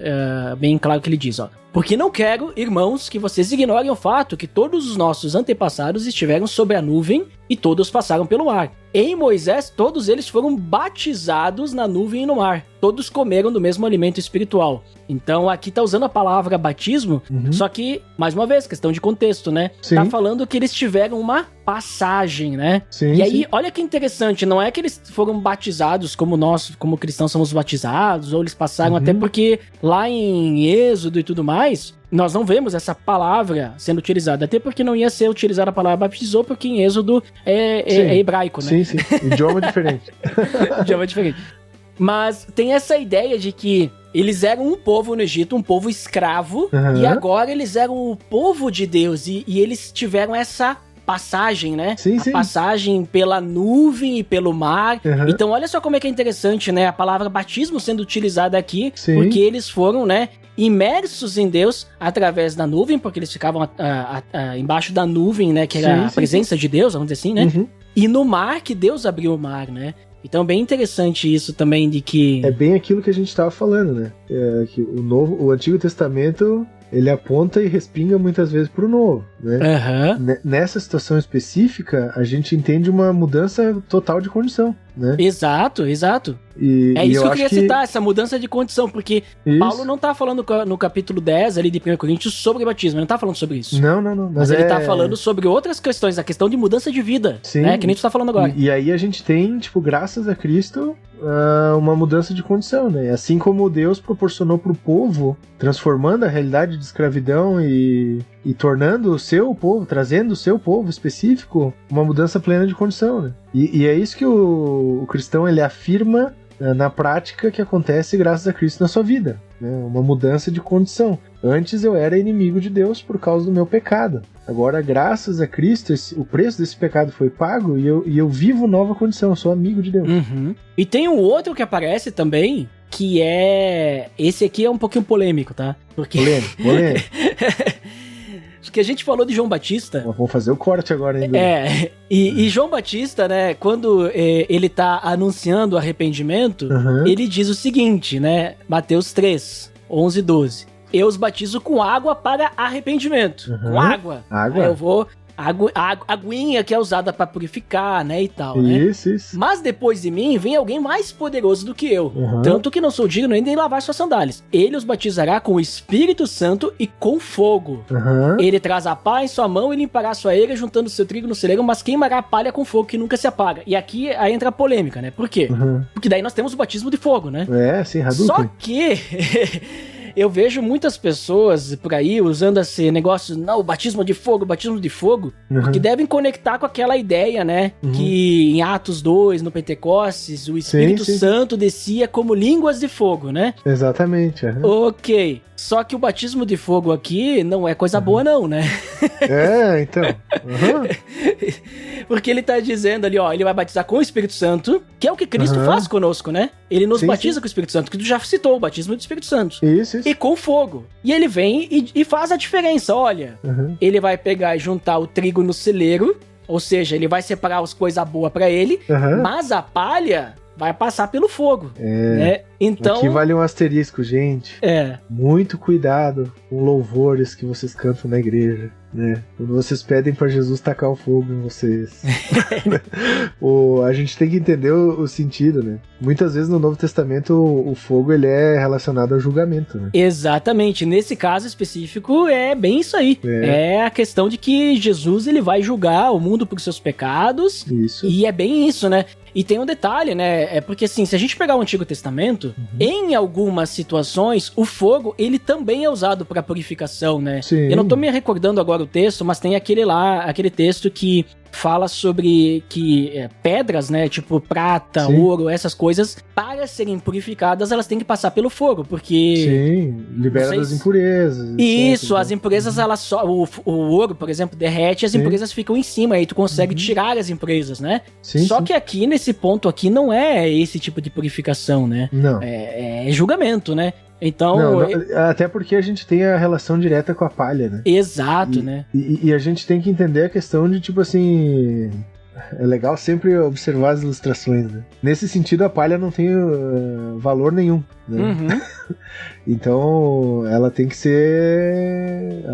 bem claro o que ele diz, ó. Porque não quero, irmãos, que vocês ignorem o fato que todos os nossos antepassados estiveram sobre a nuvem e todos passaram pelo ar. Em Moisés, todos eles foram batizados na nuvem e no mar. Todos comeram do mesmo alimento espiritual. Então, aqui tá usando a palavra batismo, só que, mais uma vez, questão de contexto, né?
Sim.
Tá falando que eles tiveram uma passagem, né?
Sim,
e aí, olha que interessante, não é que eles foram batizados como nós, como cristãos, cristãos somos batizados, ou eles passaram até porque lá em Êxodo e tudo mais, nós não vemos essa palavra sendo utilizada, até porque não ia ser utilizada a palavra batizou, porque em Êxodo é hebraico, né?
Sim. Idioma diferente.
Idioma diferente. Mas tem essa ideia de que eles eram um povo no Egito, um povo escravo, e agora eles eram o povo de Deus, e eles tiveram essa passagem, né?
Sim.
A passagem pela nuvem e pelo mar. Então, olha só como é que é interessante, né? A palavra batismo sendo utilizada aqui, porque eles foram, né, imersos em Deus através da nuvem, porque eles ficavam embaixo da nuvem, né? Que era a presença de Deus, vamos dizer assim, né? E no mar, que Deus abriu o mar, né? Então, bem interessante isso também de que...
É bem aquilo que a gente estava falando, né? Que o Antigo Testamento, ele aponta e respinga muitas vezes pro Novo, né? Nessa situação específica, a gente entende uma mudança total de condição, né?
Exato. É isso que eu queria citar, essa mudança de condição, porque Paulo não tá falando no capítulo 10 ali de 1 Coríntios sobre batismo, ele não tá falando sobre isso.
Não.
Mas ele tá falando sobre outras questões, a questão de mudança de vida, né? Que nem tu tá falando agora.
E aí a gente tem, tipo, graças a Cristo, uma mudança de condição, né? Assim como Deus proporcionou pro povo, transformando a realidade de escravidão e tornando o seu povo, trazendo o seu povo específico, uma mudança plena de condição, né? E é isso que o cristão, ele afirma na prática que acontece graças a Cristo na sua vida, né? Uma mudança de condição. Antes eu era inimigo de Deus por causa do meu pecado. Agora, graças a Cristo, o preço desse pecado foi pago e eu vivo nova condição, eu sou amigo de Deus.
E tem um outro que aparece também, que é... Esse aqui é um pouquinho polêmico, tá? Porque...
Polêmico.
Porque a gente falou de João Batista.
Vamos fazer o corte agora ainda.
E João Batista, né, quando ele tá anunciando o arrependimento, ele diz o seguinte, né, Mateus 3, 11 e 12. Eu os batizo com água para arrependimento. Com água. Aí eu vou... aguinha que é usada para purificar, né, e tal, né?
Isso.
Mas depois de mim vem alguém mais poderoso do que eu, tanto que não sou digno nem de lavar suas sandálias. Ele os batizará com o Espírito Santo e com fogo. Ele traz a pá em sua mão e limpará sua eira, juntando seu trigo no celeiro, mas queimará a palha com fogo que nunca se apaga. E aqui aí entra a polêmica, né? Por quê? Porque daí nós temos o batismo de fogo, né?
Sim, Hadouken.
Só que... eu vejo muitas pessoas por aí usando esse negócio, não, batismo de fogo, porque devem conectar com aquela ideia, né, que em Atos 2, no Pentecostes, o Espírito Santo descia como línguas de fogo, né?
Exatamente.
Ok. Só que o batismo de fogo aqui não é coisa boa não, né?
Então.
Porque ele tá dizendo ali, ó, ele vai batizar com o Espírito Santo, que é o que Cristo faz conosco, né? Ele nos batiza com o Espírito Santo, que tu já citou, o batismo do Espírito Santo.
Isso.
E com fogo. E ele vem e faz a diferença, olha. Ele vai pegar e juntar o trigo no celeiro, ou seja, ele vai separar as coisas boas pra ele, mas a palha vai passar pelo fogo. Né? Então...
Aqui vale um asterisco, gente. Muito cuidado com louvores que vocês cantam na igreja, né? Quando vocês pedem pra Jesus tacar o fogo em vocês. A gente tem que entender o sentido, né? Muitas vezes no Novo Testamento o fogo, ele é relacionado ao julgamento, né?
Exatamente. Nesse caso específico é bem isso aí. É a questão de que Jesus, ele vai julgar o mundo por seus pecados.
Isso.
E é bem isso, né? E tem um detalhe, né? É porque assim, se a gente pegar o Antigo Testamento, em algumas situações, o fogo, ele também é usado para purificação, né?
Sim.
Eu não tô me recordando agora o texto, mas tem aquele texto que fala sobre que pedras, né, tipo prata, ouro, essas coisas, para serem purificadas, elas têm que passar pelo fogo, porque...
Sim, libera das impurezas.
Isso, as impurezas, elas só... O ouro, por exemplo, derrete, as impurezas ficam em cima, aí tu consegue tirar as impurezas, né? Só que aqui, nesse ponto aqui, não é esse tipo de purificação, né?
Não.
É julgamento, né? Então...
até porque a gente tem a relação direta com a palha, né?
Exato, né?
E a gente tem que entender a questão de, tipo assim... É legal sempre observar as ilustrações, né? Nesse sentido, a palha não tem valor nenhum, né? Então, ela tem que ser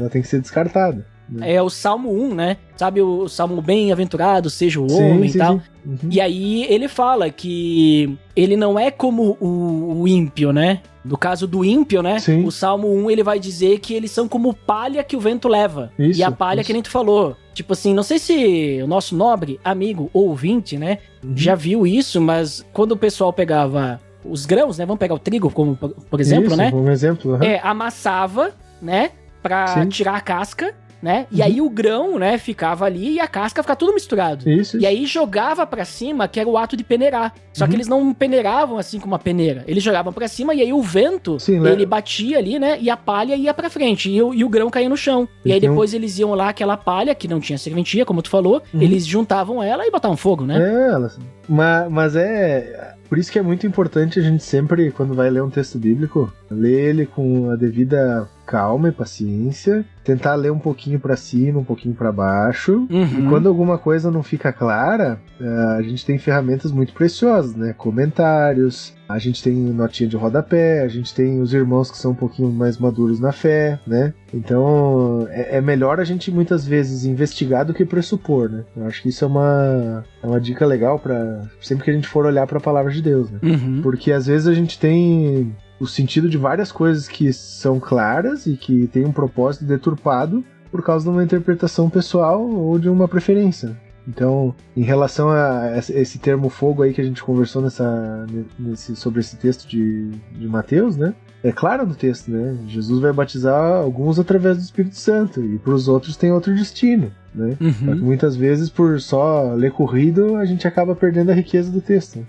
descartada.
É o Salmo 1, né? Sabe o Salmo bem-aventurado, seja o homem e tal. E aí ele fala que ele não é como o ímpio, né? No caso do ímpio, né? O Salmo 1, ele vai dizer que eles são como palha que o vento leva. E a palha que nem tu falou. Tipo assim, não sei se o nosso nobre amigo ou ouvinte, né? Já viu isso, mas quando o pessoal pegava os grãos, né? Vamos pegar o trigo como, por exemplo,
Isso,
né?
Um exemplo.
Amassava, né? Pra tirar a casca, né? E aí o grão, né, ficava ali e a casca ficava tudo misturado.
Isso.
E aí jogava pra cima, que era o ato de peneirar. Só que eles não peneiravam assim com uma peneira. Eles jogavam pra cima e aí o vento, ele batia ali, né? E a palha ia pra frente. E o grão caía no chão. E aí depois eles iam lá, aquela palha, que não tinha serventia, como tu falou, eles juntavam ela e botavam fogo, né?
Mas por isso que é muito importante a gente sempre, quando vai ler um texto bíblico, ler ele com a devida calma e paciência, tentar ler um pouquinho pra cima, um pouquinho pra baixo, e quando alguma coisa não fica clara, a gente tem ferramentas muito preciosas, né? Comentários, a gente tem notinha de rodapé, a gente tem os irmãos que são um pouquinho mais maduros na fé, né? Então, é melhor a gente muitas vezes investigar do que pressupor, né? Eu acho que isso é uma dica legal para sempre que a gente for olhar para a palavra de Deus, né? Porque às vezes a gente tem o sentido de várias coisas que são claras e que tem um propósito deturpado por causa de uma interpretação pessoal ou de uma preferência. Então, em relação a esse termo fogo aí que a gente conversou sobre esse texto de Mateus, né? É claro no texto, né? Jesus vai batizar alguns através do Espírito Santo e para os outros tem outro destino, né? Só que muitas vezes, por só ler corrido, a gente acaba perdendo a riqueza do texto.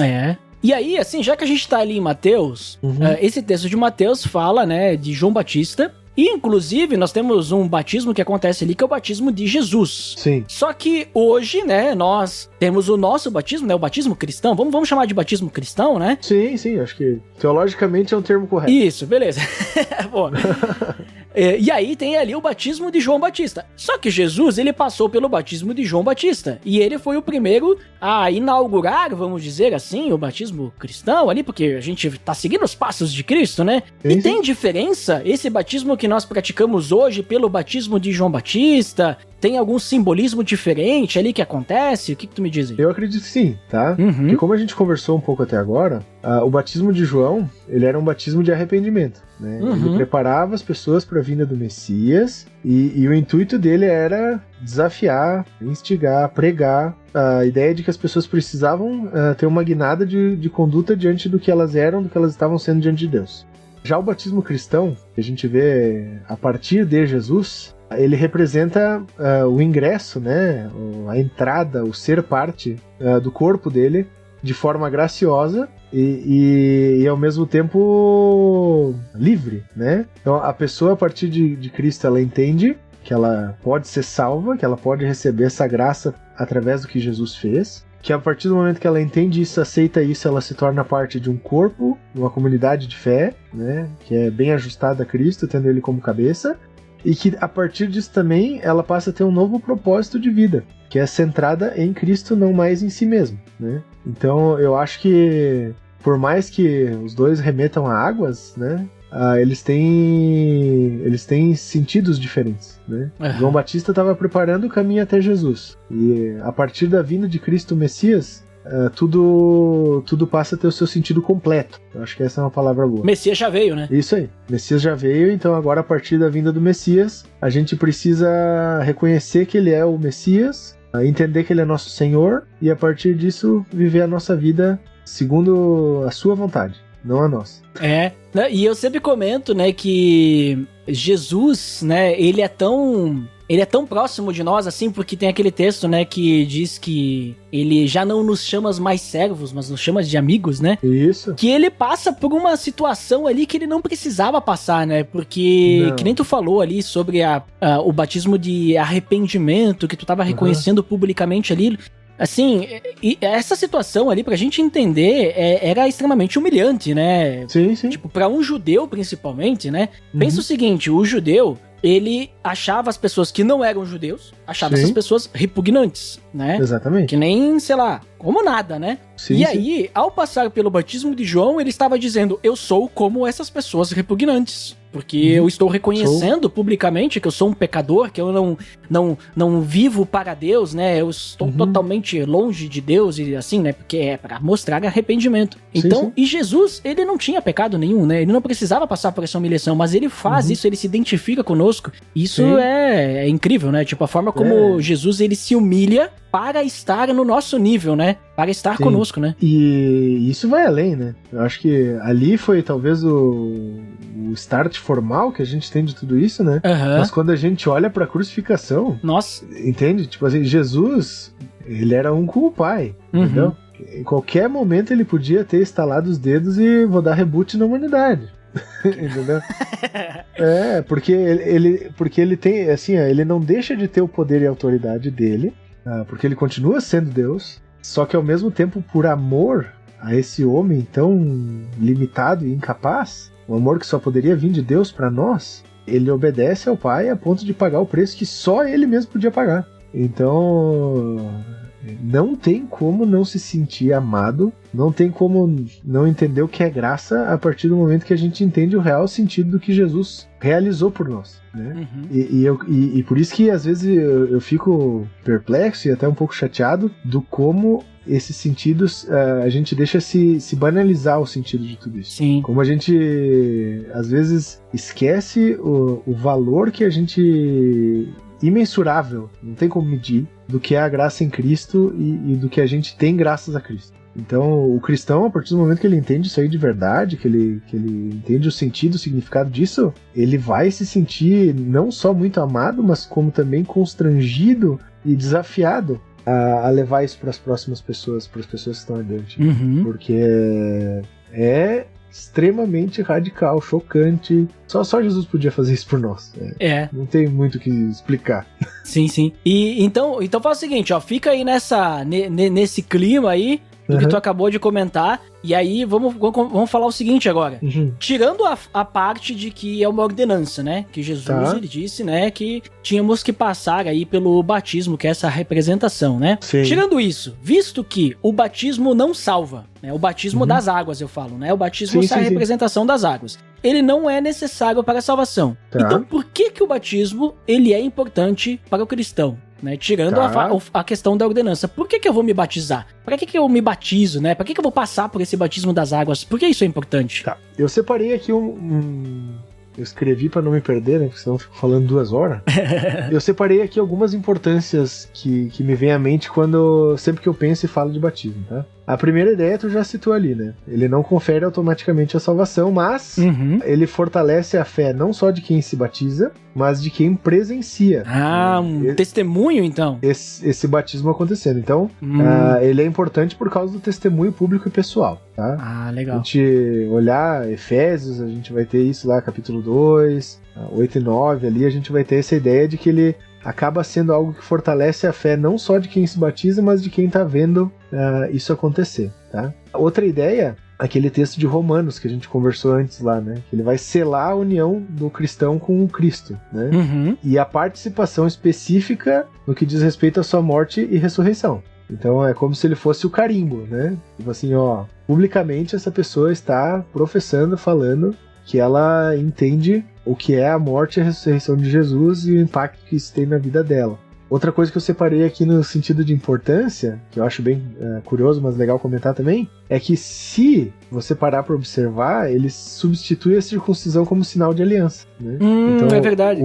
E aí, assim, já que a gente tá ali em Mateus, esse texto de Mateus fala, né, de João Batista. E, inclusive, nós temos um batismo que acontece ali, que é o batismo de Jesus.
Sim.
Só que hoje, né, nós temos o nosso batismo, né, o batismo cristão. Vamos chamar de batismo cristão, né?
Sim, acho que teologicamente é um termo correto.
Isso, beleza. Bom, e aí tem ali o batismo de João Batista. Só que Jesus, ele passou pelo batismo de João Batista. E ele foi o primeiro a inaugurar, vamos dizer assim, o batismo cristão ali, porque a gente tá seguindo os passos de Cristo, né?
Sim.
Tem diferença esse batismo que nós praticamos hoje pelo batismo de João Batista? Tem algum simbolismo diferente ali que acontece? O que tu me diz aí?
Eu acredito que sim, tá? Porque como a gente conversou um pouco até agora, o batismo de João, ele era um batismo de arrependimento, né? Ele preparava as pessoas para a vinda do Messias e o intuito dele era desafiar, instigar, pregar a ideia de que as pessoas precisavam ter uma guinada de conduta diante do que elas eram, do que elas estavam sendo diante de Deus. Já o batismo cristão, que a gente vê a partir de Jesus, ele representa o ingresso, né, a entrada, o ser parte do corpo dele de forma graciosa e ao mesmo tempo livre, né? Então a pessoa a partir de Cristo ela entende que ela pode ser salva, que ela pode receber essa graça através do que Jesus fez, que a partir do momento que ela entende isso, aceita isso, ela se torna parte de um corpo, uma comunidade de fé, né, que é bem ajustada a Cristo, tendo ele como cabeça, e que a partir disso também ela passa a ter um novo propósito de vida, que é centrada em Cristo, não mais em si mesmo, né? Então eu acho que por mais que os dois remetam a águas, né, eles têm sentidos diferentes, né? João Batista estava preparando o caminho até Jesus e a partir da vinda de Cristo Messias, tudo passa a ter o seu sentido completo. Eu acho que essa é uma palavra boa.
Messias já veio, né?
Isso aí. Messias já veio, então agora a partir da vinda do Messias, a gente precisa reconhecer que ele é o Messias, entender que ele é nosso Senhor e a partir disso viver a nossa vida segundo a sua vontade, não a nossa.
E eu sempre comento, né, que Jesus, né, ele é tão próximo de nós, assim, porque tem aquele texto, né, que diz que ele já não nos chama mais servos, mas nos chama de amigos, né?
Isso.
Que ele passa por uma situação ali que ele não precisava passar, né? Porque, que nem tu falou ali sobre o batismo de arrependimento, que tu tava reconhecendo publicamente ali. Assim, essa situação ali, pra gente entender, era extremamente humilhante, né?
Sim.
Tipo, pra um judeu, principalmente, né? Pensa o seguinte, o judeu, ele achava as pessoas que não eram judeus, achava essas pessoas repugnantes, né?
Exatamente.
Que nem, sei lá, como nada, né?
Sim.
Aí, ao passar pelo batismo de João, ele estava dizendo, eu sou como essas pessoas repugnantes. Porque eu estou reconhecendo publicamente que eu sou um pecador, que eu não vivo para Deus, né? Eu estou totalmente longe de Deus e assim, né? Porque é para mostrar arrependimento. Então, e Jesus, ele não tinha pecado nenhum, né? Ele não precisava passar por essa humilhação, mas ele faz isso, ele se identifica conosco. Isso é incrível, né? Tipo, a forma como Jesus, ele se humilha para estar no nosso nível, né? para estar
Sim.
conosco, né?
E isso vai além, né? Eu acho que ali foi talvez o start formal que a gente tem de tudo isso, né?
Aham.
Mas quando a gente olha pra crucificação,
Nossa.
entende? Tipo assim, Jesus, ele era um com o Pai,
Uhum.
entendeu? Em qualquer momento ele podia ter estalado os dedos e vou dar reboot na humanidade. Entendeu? Porque ele tem, assim, ele não deixa de ter o poder e a autoridade dele, porque ele continua sendo Deus, só que ao mesmo tempo, por amor a esse homem tão limitado e incapaz, um amor que só poderia vir de Deus para nós, ele obedece ao Pai a ponto de pagar o preço que só ele mesmo podia pagar. Então, não tem como não se sentir amado, não tem como não entender o que é graça a partir do momento que a gente entende o real sentido do que Jesus realizou por nós, né?
Uhum.
E por isso que às vezes eu fico perplexo e até um pouco chateado do como esses sentidos, a gente deixa se banalizar o sentido de tudo isso.
Sim.
Como a gente às vezes esquece o valor que a gente... imensurável, não tem como medir, do que é a graça em Cristo e do que a gente tem graças a Cristo. Então, o cristão, a partir do momento que ele entende isso aí de verdade, que ele entende o sentido, o significado disso, ele vai se sentir não só muito amado, mas como também constrangido e desafiado a levar isso para as próximas pessoas, para as pessoas que estão adiante.
Uhum.
Porque é extremamente radical, chocante. Só Jesus podia fazer isso por nós. Não tem muito o que explicar.
Sim, sim. E então faz o seguinte, ó, fica aí nesse clima aí do que tu acabou de comentar, e aí vamos falar o seguinte agora.
Uhum.
Tirando a parte de que é uma ordenança, né? Que Jesus, ele disse, né, que tínhamos que passar aí pelo batismo, que é essa representação, né?
Sim.
Tirando isso, visto que o batismo não salva, né? O batismo das águas, eu falo, né? O batismo é a representação das águas. Ele não é necessário para a salvação.
Tá.
Então, por que o batismo, ele é importante para o cristão? Né? Tirando a questão da ordenança. Por que eu vou me batizar? Para que eu me batizo, né? Para que eu vou passar por esse batismo das águas? Por que isso é importante?
Tá. Eu separei aqui eu escrevi para não me perder, né? Porque senão eu fico falando 2 horas. Eu separei aqui algumas importâncias que me vêm à mente sempre que eu penso e falo de batismo, tá? A primeira ideia tu já citou ali, né? Ele não confere automaticamente a salvação, mas ele fortalece a fé não só de quem se batiza, mas de quem presencia.
Testemunho, então.
Esse batismo acontecendo. Então, ele é importante por causa do testemunho público e pessoal, tá?
Legal.
A gente olhar Efésios, a gente vai ter isso lá, capítulo 2, 8 e 9, ali a gente vai ter essa ideia de que ele acaba sendo algo que fortalece a fé não só de quem se batiza, mas de quem está vendo isso acontecer, tá? Outra ideia, aquele texto de Romanos que a gente conversou antes lá, né? Que ele vai selar a união do cristão com o Cristo, né?
Uhum.
E a participação específica no que diz respeito à sua morte e ressurreição. Então é como se ele fosse o carimbo, né? Tipo assim, publicamente essa pessoa está professando, falando que ela entende o que é a morte e a ressurreição de Jesus e o impacto que isso tem na vida dela. Outra coisa que eu separei aqui no sentido de importância, que eu acho bem curioso, mas legal comentar também, é que se você parar para observar, ele substitui a circuncisão como sinal de aliança, né? Então,
é verdade.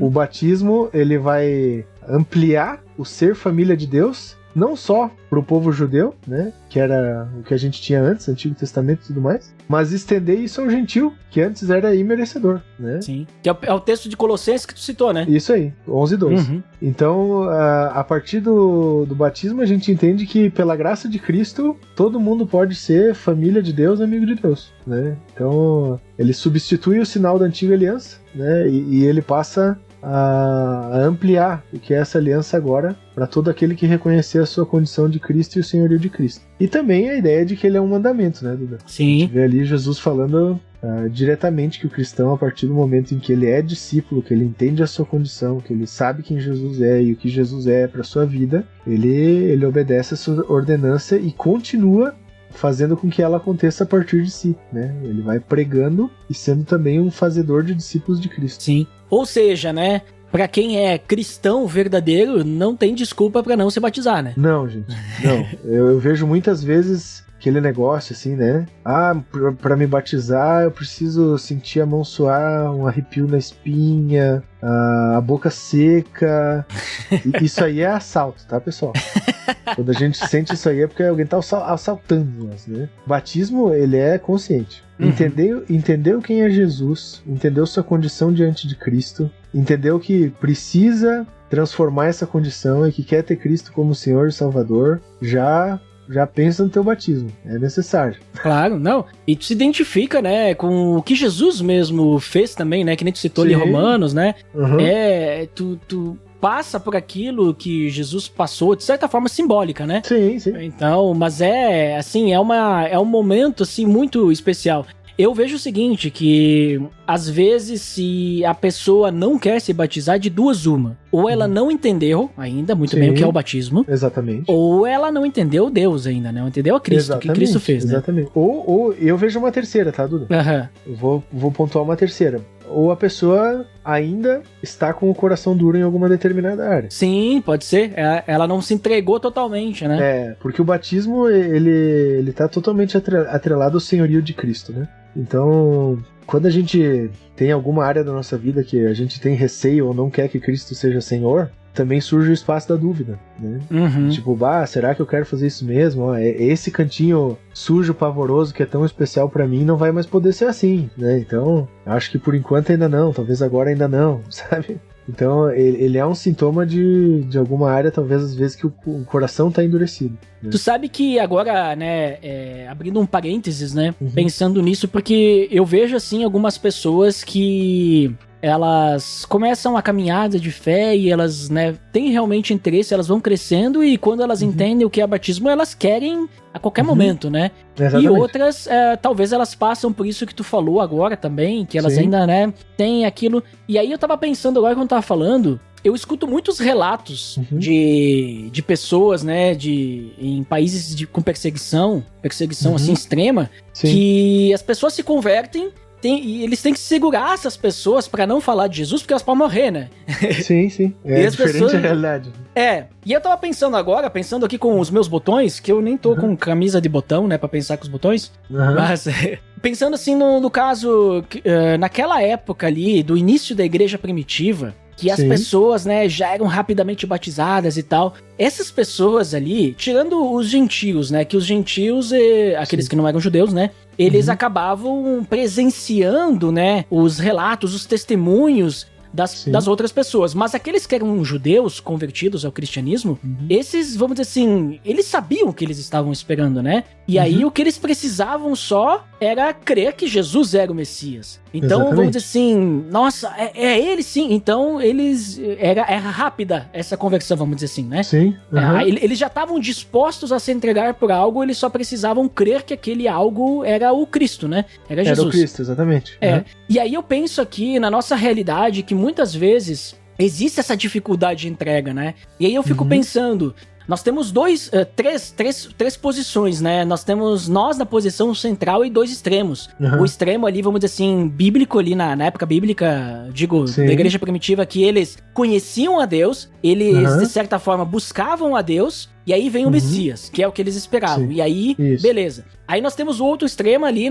O batismo, ele vai ampliar o ser família de Deus, não só para o povo judeu, né, que era o que a gente tinha antes, Antigo Testamento e tudo mais, mas estender isso ao gentil, que antes era imerecedor, né?
Sim, que é o texto de Colossenses que tu citou, né?
Isso aí, 11:2.
Uhum.
Então, a partir do batismo, a gente entende que pela graça de Cristo, todo mundo pode ser família de Deus, amigo de Deus, né? Então, ele substitui o sinal da antiga aliança, né, e ele passa a ampliar o que é essa aliança agora para todo aquele que reconhecer a sua condição de Cristo e o senhorio de Cristo. E também a ideia de que ele é um mandamento, né, Duda?
Sim.
A gente vê ali Jesus falando diretamente que o cristão, a partir do momento em que ele é discípulo, que ele entende a sua condição, que ele sabe quem Jesus é e o que Jesus é para sua vida, ele obedece a sua ordenança e continua fazendo com que ela aconteça a partir de si, né? Ele vai pregando e sendo também um fazedor de discípulos de Cristo.
Sim. Ou seja, né, pra quem é cristão verdadeiro, não tem desculpa pra não se batizar, né?
Não, gente, não. Eu vejo muitas vezes aquele negócio assim, né? Pra me batizar eu preciso sentir a mão suar, um arrepio na espinha, a boca seca. Isso aí é assalto, tá, pessoal? Quando a gente sente isso aí é porque alguém tá assaltando nós, né? O batismo, ele é consciente. Entendeu quem é Jesus, entendeu sua condição diante de Cristo, entendeu que precisa transformar essa condição e que quer ter Cristo como Senhor e Salvador, já pensa no teu batismo, é necessário.
Claro, não. E tu se identifica, né, com o que Jesus mesmo fez também, né, que nem tu citou ali Romanos, né, tu passa por aquilo que Jesus passou, de certa forma simbólica, né?
Sim.
Então, mas é um momento, assim, muito especial. Eu vejo o seguinte, que às vezes se a pessoa não quer se batizar, de duas uma. Ou ela não entendeu ainda muito bem o que é o batismo.
Exatamente.
Ou ela não entendeu Deus ainda, né? Não entendeu a Cristo, o que Cristo fez, né?
Exatamente. Ou eu vejo uma terceira, tá, Duda? Eu vou pontuar uma terceira. Ou a pessoa ainda está com o coração duro em alguma determinada área.
Sim, pode ser. Ela não se entregou totalmente, né?
Porque o batismo, ele tá totalmente atrelado ao senhorio de Cristo, né? Então, quando a gente tem alguma área da nossa vida que a gente tem receio ou não quer que Cristo seja Senhor, também surge o espaço da dúvida, né? Tipo, será que eu quero fazer isso mesmo? Esse cantinho sujo, pavoroso, que é tão especial pra mim, não vai mais poder ser assim, né? Então, acho que por enquanto ainda não, talvez agora ainda não, sabe? Então, ele é um sintoma de alguma área, talvez às vezes que o coração tá endurecido. Né?
Tu sabe que agora, né, abrindo um parênteses, né, pensando nisso, porque eu vejo, assim, algumas pessoas que elas começam a caminhada de fé e elas, né, têm realmente interesse, elas vão crescendo e quando elas entendem o que é batismo, elas querem a qualquer momento, né? Exatamente. E outras, talvez elas passam por isso que tu falou agora também, que elas ainda, né, têm aquilo. E aí eu tava pensando agora quando tava falando, eu escuto muitos relatos de pessoas, né, em países com perseguição assim extrema, que as pessoas se convertem e eles têm que segurar essas pessoas pra não falar de Jesus, porque elas podem morrer, né?
Sim. É diferente a realidade.
E eu tava pensando aqui com os meus botões, que eu nem tô com camisa de botão, né, pra pensar com os botões, mas pensando assim no caso, naquela época ali, do início da igreja primitiva, que as pessoas, né, já eram rapidamente batizadas e tal. Essas pessoas ali, tirando os gentios, né, que os gentios, aqueles que não eram judeus, né, eles acabavam presenciando, né, os relatos, os testemunhos das outras pessoas. Mas aqueles que eram judeus convertidos ao cristianismo, esses, vamos dizer assim, eles sabiam o que eles estavam esperando, né? E aí o que eles precisavam só era crer que Jesus era o Messias. Então, vamos dizer assim, nossa, é ele sim. Então, era rápida essa conversão, vamos dizer assim, né?
Sim.
Eles já estavam dispostos a se entregar por algo, eles só precisavam crer que aquele algo era o Cristo, né? Era Jesus.
Era o Cristo, exatamente.
E aí eu penso aqui na nossa realidade que muitas vezes existe essa dificuldade de entrega, né? E aí eu fico pensando, nós temos três posições, né? Nós temos nós na posição central e dois extremos. O extremo ali, vamos dizer assim, bíblico ali, na época bíblica, da igreja primitiva, que eles conheciam a Deus, eles de certa forma buscavam a Deus, e aí vem o Messias, que é o que eles esperavam. E aí, beleza. Aí nós temos o outro extremo ali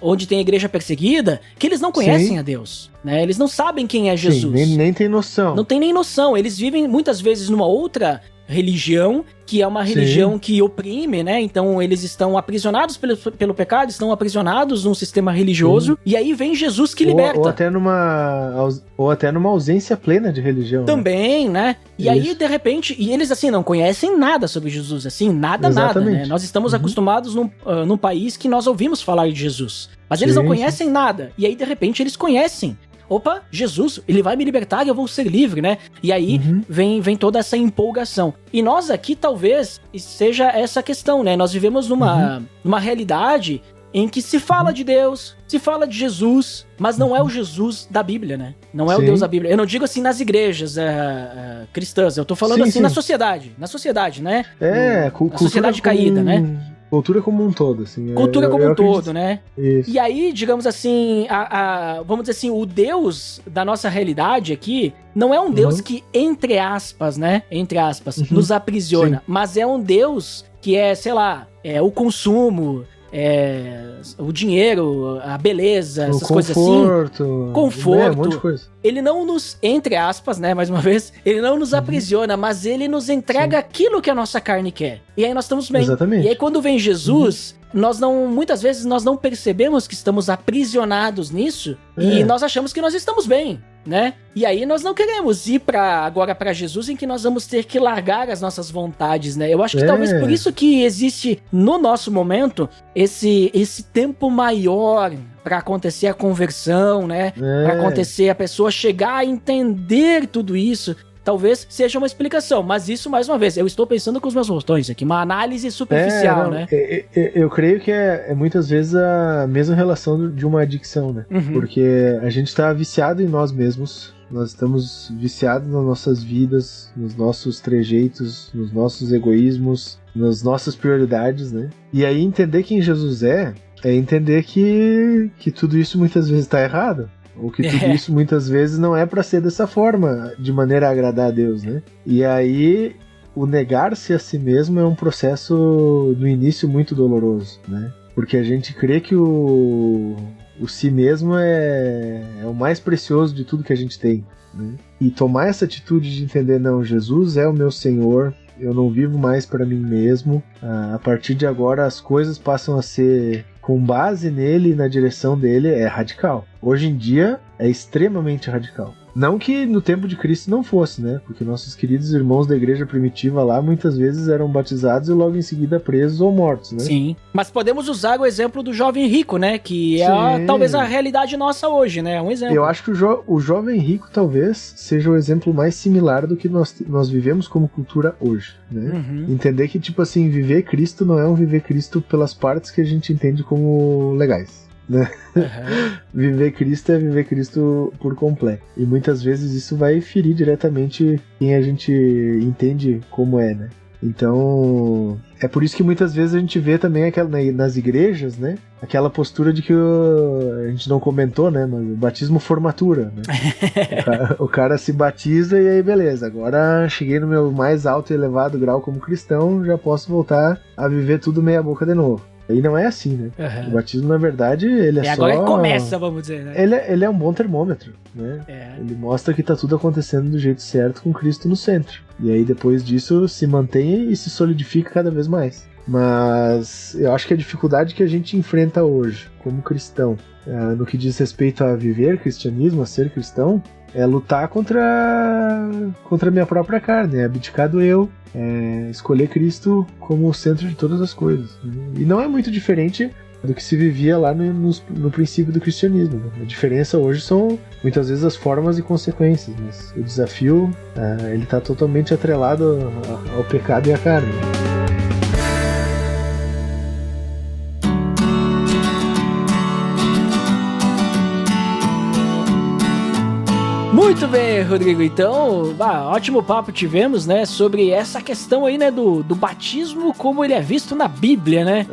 onde tem a igreja perseguida, que eles não conhecem a Deus, né? Eles não sabem quem é Jesus.
Nem tem noção.
Não tem nem noção. Eles vivem muitas vezes numa outra religião, que é uma religião que oprime, né? Então eles estão aprisionados pelo pecado, estão aprisionados num sistema religioso, e aí vem Jesus que liberta.
Ou até numa ausência plena de religião.
Também, né? E aí, de repente, e eles assim, não conhecem nada sobre Jesus, assim, nada, né? Nós estamos acostumados num país que nós ouvimos falar de Jesus, mas eles não conhecem nada, e aí, de repente, eles conhecem. Opa, Jesus, ele vai me libertar e eu vou ser livre, né? E aí vem toda essa empolgação. E nós aqui, talvez, seja essa questão, né? Nós vivemos numa realidade em que se fala de Deus, se fala de Jesus, mas não é o Jesus da Bíblia, né? Não é o Deus da Bíblia. Eu não digo assim nas igrejas cristãs, eu tô falando na sociedade. Na sociedade, né?
Na
sociedade caída, né?
Cultura como um todo, assim.
Cultura como um todo, né?
Isso.
E aí, digamos assim, vamos dizer assim, o Deus da nossa realidade aqui não é um Deus que, entre aspas, né? Entre aspas, nos aprisiona. Mas é um Deus que é, sei lá, o consumo, o dinheiro, a beleza, essas coisas assim. Conforto.
Um monte de coisa.
Ele não nos, entre aspas, né, mais uma vez, ele não nos aprisiona, mas ele nos entrega aquilo que a nossa carne quer. E aí nós estamos bem.
Exatamente.
E aí quando vem Jesus, muitas vezes nós não percebemos que estamos aprisionados nisso e nós achamos que nós estamos bem, né? E aí nós não queremos ir agora para Jesus, em que nós vamos ter que largar as nossas vontades, né? Eu acho que talvez por isso que existe no nosso momento esse tempo maior para acontecer a conversão, né? Para acontecer a pessoa chegar a entender tudo isso. Talvez seja uma explicação, mas isso, mais uma vez, eu estou pensando com os meus botões aqui, uma análise superficial, né?
Eu creio que é muitas vezes a mesma relação de uma adicção, né? Porque a gente está viciado em nós mesmos, nós estamos viciados nas nossas vidas, nos nossos trejeitos, nos nossos egoísmos, nas nossas prioridades, né? E aí entender quem Jesus é entender que tudo isso muitas vezes está errado. Ou que tudo isso muitas vezes não é para ser dessa forma, de maneira a agradar a Deus, né? E aí, o negar-se a si mesmo é um processo, no início, muito doloroso, né? Porque a gente crê que o si mesmo é o mais precioso de tudo que a gente tem, né? E tomar essa atitude de entender, não, Jesus é o meu Senhor, eu não vivo mais para mim mesmo, a partir de agora as coisas passam a ser com base nele e na direção dele, é radical. Hoje em dia é extremamente radical. Não que no tempo de Cristo não fosse, né? Porque nossos queridos irmãos da igreja primitiva lá muitas vezes eram batizados e logo em seguida presos ou mortos, né?
Sim, mas podemos usar o exemplo do jovem rico, né? Que é talvez a realidade nossa hoje, né? Um exemplo.
Eu acho que o jovem rico talvez seja o exemplo mais similar do que nós vivemos como cultura hoje, né? Entender que, tipo assim, viver Cristo não é um viver Cristo pelas partes que a gente entende como legais, né? Viver Cristo é viver Cristo por completo. E muitas vezes isso vai ferir diretamente quem a gente entende como é, né? Então, é por isso que muitas vezes a gente vê também nas igrejas, né? Aquela postura de que a gente não comentou, né? Mas o batismo formatura, né? o cara se batiza e aí beleza, agora cheguei no meu mais alto e elevado grau como cristão, já posso voltar a viver tudo meia boca de novo. E não é assim, né? O batismo, na verdade, ele é só...
agora que começa, vamos dizer, né?
Ele é um bom termômetro, né? Ele mostra que tá tudo acontecendo do jeito certo com Cristo no centro. E aí, depois disso, se mantém e se solidifica cada vez mais. Mas eu acho que a dificuldade que a gente enfrenta hoje, como cristão, no que diz respeito a viver cristianismo, a ser cristão, é lutar contra a minha própria carne, é abdicar do eu, escolher Cristo como o centro de todas as coisas. E não é muito diferente do que se vivia lá no princípio do cristianismo, né? A diferença hoje são muitas vezes as formas e consequências, mas o desafio ele está totalmente atrelado ao pecado e à carne.
Muito bem, Rodrigo. Então, ótimo papo tivemos, né, sobre essa questão aí, né, do batismo, como ele é visto na Bíblia, né?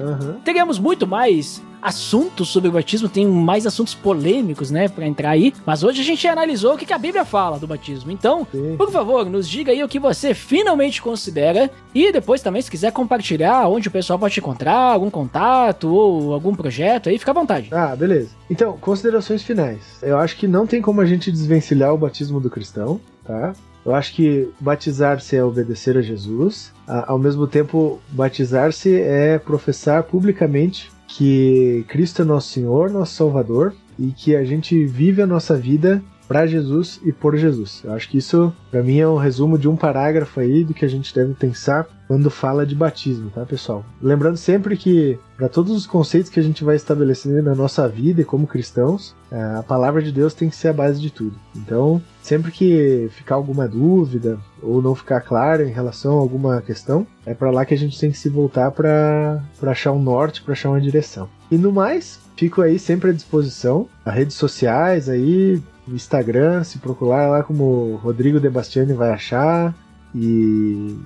Teríamos muito mais assuntos sobre o batismo, tem mais assuntos polêmicos, né, pra entrar aí, mas hoje a gente analisou o que a Bíblia fala do batismo. Então, por favor, nos diga aí o que você finalmente considera e depois também, se quiser compartilhar onde o pessoal pode te encontrar, algum contato ou algum projeto aí, fica à vontade.
Beleza. Então, considerações finais. Eu acho que não tem como a gente desvencilhar o batismo do cristão, tá? Eu acho que batizar-se é obedecer a Jesus, ao mesmo tempo batizar-se é professar publicamente que Cristo é nosso Senhor, nosso Salvador, e que a gente vive a nossa vida para Jesus e por Jesus. Eu acho que isso, para mim, é um resumo de um parágrafo aí do que a gente deve pensar quando fala de batismo, tá, pessoal? Lembrando sempre que, para todos os conceitos que a gente vai estabelecer na nossa vida e como cristãos, a palavra de Deus tem que ser a base de tudo. Então, sempre que ficar alguma dúvida ou não ficar claro em relação a alguma questão, é para lá que a gente tem que se voltar para achar um norte, para achar uma direção. E no mais, fico aí sempre à disposição, as redes sociais aí, no Instagram, se procurar lá como Rodrigo De Bastiani vai achar, e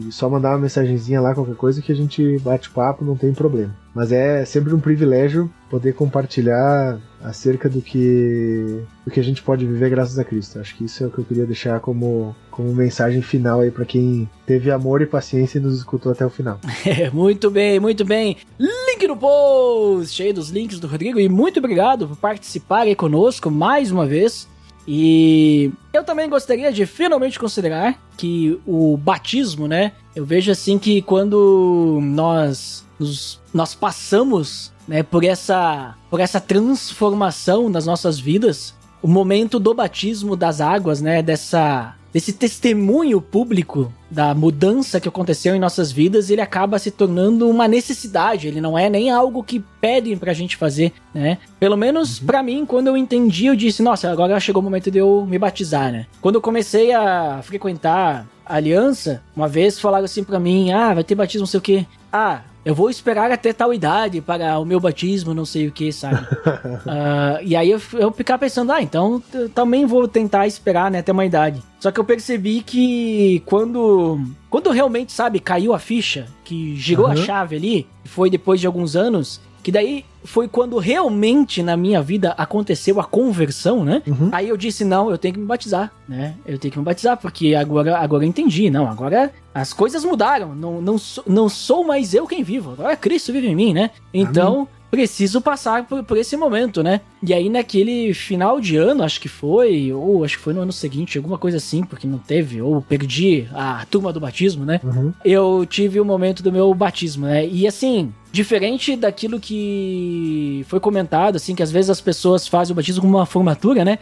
só mandar uma mensagenzinha lá, qualquer coisa, que a gente bate papo, não tem problema. Mas é sempre um privilégio poder compartilhar acerca do que a gente pode viver graças a Cristo. Acho que isso é o que eu queria deixar como mensagem final aí para quem teve amor e paciência e nos escutou até o final.
Muito bem, muito bem. link no post, aí dos links do Rodrigo, e muito obrigado por participar aí conosco mais uma vez. E eu também gostaria de finalmente considerar que o batismo, né, eu vejo assim que quando nós passamos, né, por essa transformação das nossas vidas, o momento do batismo das águas, né, desse testemunho público da mudança que aconteceu em nossas vidas, ele acaba se tornando uma necessidade, ele não é nem algo que pedem pra gente fazer, né? Pelo menos pra mim, quando eu entendi, eu disse, nossa, agora chegou o momento de eu me batizar, né? Quando eu comecei a frequentar a aliança, uma vez falaram assim pra mim, vai ter batismo, não sei o quê. Eu vou esperar até tal idade para o meu batismo, não sei o que, sabe? E aí eu ficava pensando, então eu também vou tentar esperar, né, até uma idade. Só que eu percebi que quando realmente, sabe, caiu a ficha, que girou a chave ali, foi depois de alguns anos, que daí foi quando realmente na minha vida aconteceu a conversão, né? Aí eu disse, não, eu tenho que me batizar, né? Eu tenho que me batizar, porque agora eu entendi, não, agora as coisas mudaram, não sou mais eu quem vivo, agora Cristo vive em mim, né? Então, preciso passar por esse momento, né? E aí naquele final de ano, acho que foi no ano seguinte, alguma coisa assim, porque não teve, ou perdi a turma do batismo, né? Eu tive o momento do meu batismo, né? E assim, diferente daquilo que foi comentado, assim, que às vezes as pessoas fazem o batismo como uma formatura, né?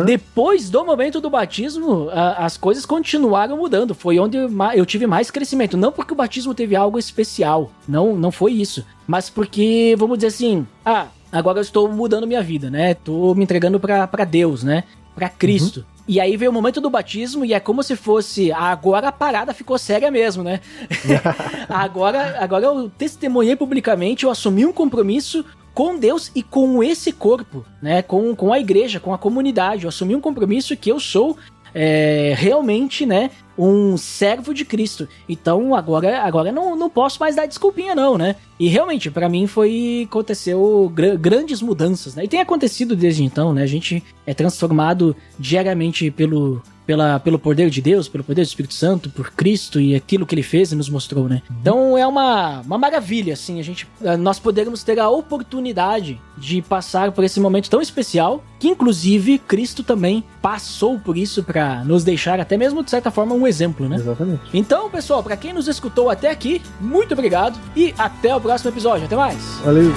Depois do momento do batismo, as coisas continuaram mudando. Foi onde eu tive mais crescimento. Não porque o batismo teve algo especial. Não foi isso. Mas porque, vamos dizer assim, agora eu estou mudando minha vida, né? Tô me entregando pra Deus, né? Pra Cristo. E aí veio o momento do batismo e é como se fosse, agora a parada ficou séria mesmo, né? agora eu testemunhei publicamente, eu assumi um compromisso com Deus e com esse corpo, né? Com a igreja, com a comunidade. Eu assumi um compromisso que eu sou realmente, né, um servo de Cristo. Então agora não posso mais dar desculpinha não, né? E realmente, pra mim aconteceu grandes mudanças, né? E tem acontecido desde então, né? A gente é transformado diariamente pelo poder de Deus, pelo poder do Espírito Santo, por Cristo e aquilo que ele fez e nos mostrou, né? Então é uma maravilha, assim, nós podermos ter a oportunidade de passar por esse momento tão especial, que inclusive Cristo também passou por isso pra nos deixar até mesmo, de certa forma, um exemplo, né?
Exatamente.
Então, pessoal, pra quem nos escutou até aqui, muito obrigado e até o próximo episódio. Até mais!
Valeu!